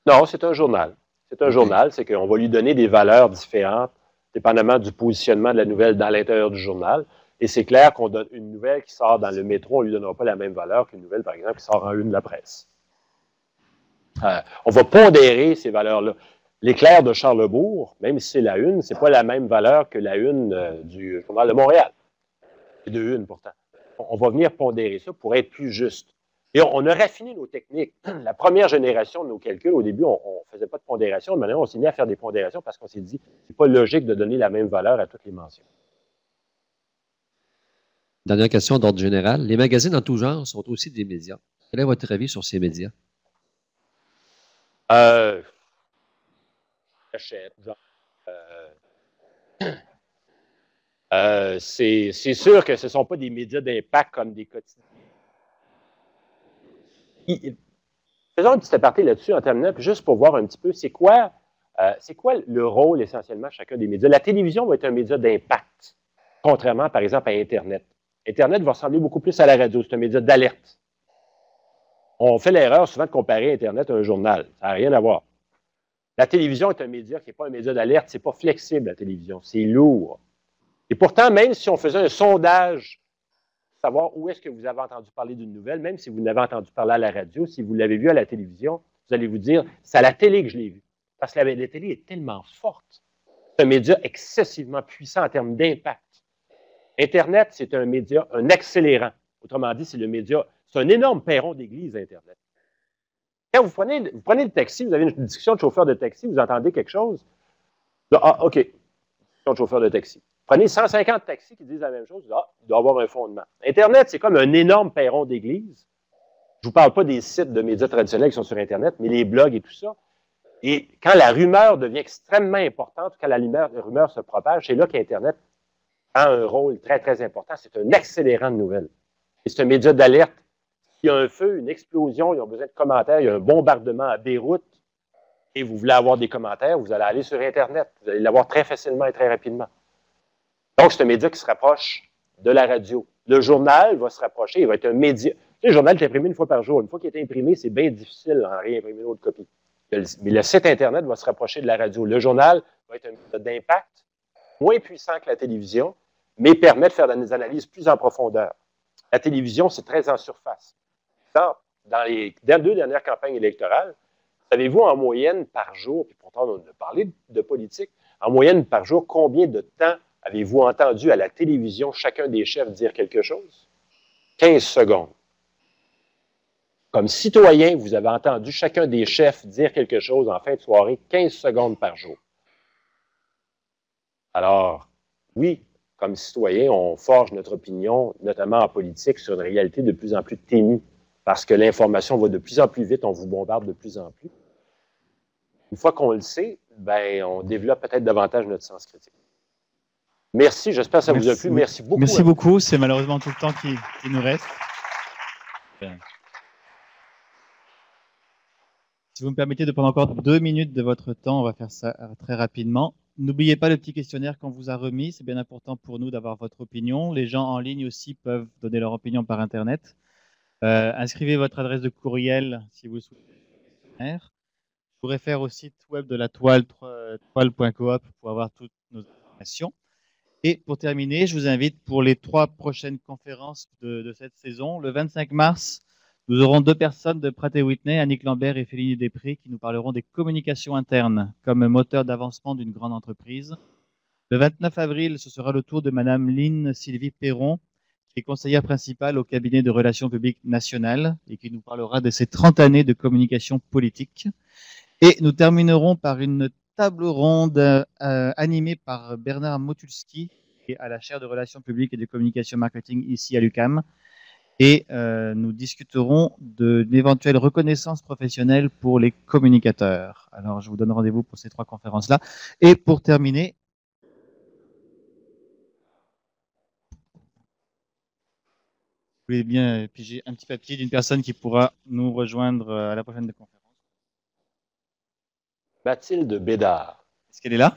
Non, c'est un journal. C'est un journal, c'est qu'on va lui donner des valeurs différentes, dépendamment du positionnement de la nouvelle dans l'intérieur du journal. Et c'est clair qu'on donne une nouvelle qui sort dans le métro, on ne lui donnera pas la même valeur qu'une nouvelle, par exemple, qui sort en une de la presse. On va pondérer ces valeurs-là. L'éclair de Charlesbourg, même si c'est la une, c'est pas la même valeur que la une du Journal de Montréal. C'est 2 unes pourtant. On va venir pondérer ça pour être plus juste. Et on a raffiné nos techniques. La première génération de nos calculs, au début, on ne faisait pas de pondération. Maintenant, on s'est mis à faire des pondérations parce qu'on s'est dit, c'est pas logique de donner la même valeur à toutes les mentions. Dernière question d'ordre général. Les magazines en tout genre sont aussi des médias. Quel est votre avis sur ces médias? C'est sûr que ce ne sont pas des médias d'impact comme des quotidiens. Faisons un petit aparté là-dessus en terminant, puis juste pour voir un petit peu, c'est quoi le rôle essentiellement de chacun des médias. La télévision va être un média d'impact, contrairement par exemple à Internet. Internet va ressembler beaucoup plus à la radio, c'est un média d'alerte. On fait l'erreur souvent de comparer Internet à un journal, ça n'a rien à voir. La télévision est un média qui n'est pas un média d'alerte, c'est pas flexible la télévision, c'est lourd. Et pourtant, même si on faisait un sondage savoir où est-ce que vous avez entendu parler d'une nouvelle, même si vous n'avez entendu parler à la radio, si vous l'avez vu à la télévision, vous allez vous dire, c'est à la télé que je l'ai vu. Parce que la télé est tellement forte. C'est un média excessivement puissant en termes d'impact. Internet, c'est un média, un accélérant. Autrement dit, c'est le média, c'est un énorme perron d'église, Internet. Quand vous prenez le taxi, vous avez une discussion de chauffeur de taxi, vous entendez quelque chose. Ah, OK, discussion de chauffeur de taxi. Prenez 150 taxis qui disent la même chose, il doit y avoir un fondement. Internet, c'est comme un énorme perron d'église. Je ne vous parle pas des sites de médias traditionnels qui sont sur Internet, mais les blogs et tout ça. Et quand la rumeur devient extrêmement importante, quand la rumeur se propage, c'est là qu'Internet a un rôle très, très important. C'est un accélérant de nouvelles. Et c'est un média d'alerte. S'il y a un feu, une explosion, ils ont besoin de commentaires, il y a un bombardement à Beyrouth, et vous voulez avoir des commentaires, vous allez aller sur Internet. Vous allez l'avoir très facilement et très rapidement. Donc, c'est un média qui se rapproche de la radio. Le journal va se rapprocher, il va être un média. Tu sais, le journal est imprimé une fois par jour. Une fois qu'il est imprimé, c'est bien difficile d'en réimprimer une autre copie. Mais le site Internet va se rapprocher de la radio. Le journal va être un média d'impact, moins puissant que la télévision, mais permet de faire des analyses plus en profondeur. La télévision, c'est très en surface. Dans les 2 dernières campagnes électorales, savez-vous en moyenne par jour, puis pourtant on a parlé de politique, en moyenne par jour, combien de temps avez-vous entendu à la télévision chacun des chefs dire quelque chose? 15 secondes. Comme citoyen, vous avez entendu chacun des chefs dire quelque chose en fin de soirée 15 secondes par jour. Alors, oui, comme citoyen, on forge notre opinion, notamment en politique, sur une réalité de plus en plus ténue, parce que l'information va de plus en plus vite, on vous bombarde de plus en plus. Une fois qu'on le sait, ben, on développe peut-être davantage notre sens critique. Merci, j'espère que ça vous a plu. Merci beaucoup. Merci beaucoup, c'est malheureusement tout le temps qui nous reste. Si vous me permettez de prendre encore 2 minutes de votre temps, on va faire ça très rapidement. N'oubliez pas le petit questionnaire qu'on vous a remis. C'est bien important pour nous d'avoir votre opinion. Les gens en ligne aussi peuvent donner leur opinion par Internet. Inscrivez votre adresse de courriel si vous le souhaitez. Je vous réfère au site web de la toile, toile.coop pour avoir toutes nos informations. Et pour terminer, je vous invite pour les 3 prochaines conférences de cette saison. Le 25 mars, nous aurons 2 personnes de Pratt & Whitney, Annick Lambert et Félinie Després, qui nous parleront des communications internes comme moteur d'avancement d'une grande entreprise. Le 29 avril, ce sera le tour de Madame Lynne Sylvie Perron, qui est conseillère principale au cabinet de relations publiques nationales et qui nous parlera de ses 30 années de communication politique. Et nous terminerons par une table ronde animée par Bernard Motulski, qui est à la chaire de relations publiques et de communication marketing ici à l'UQAM. Et nous discuterons d'une éventuelle reconnaissance professionnelle pour les communicateurs. Alors, je vous donne rendez-vous pour ces 3 conférences-là. Et pour terminer, vous voulez bien piger un petit papier d'une personne qui pourra nous rejoindre à la prochaine conférence. Mathilde Bédard. Est-ce qu'elle est là?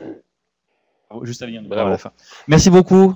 Juste à venir. Bravo. À la fin. Merci beaucoup.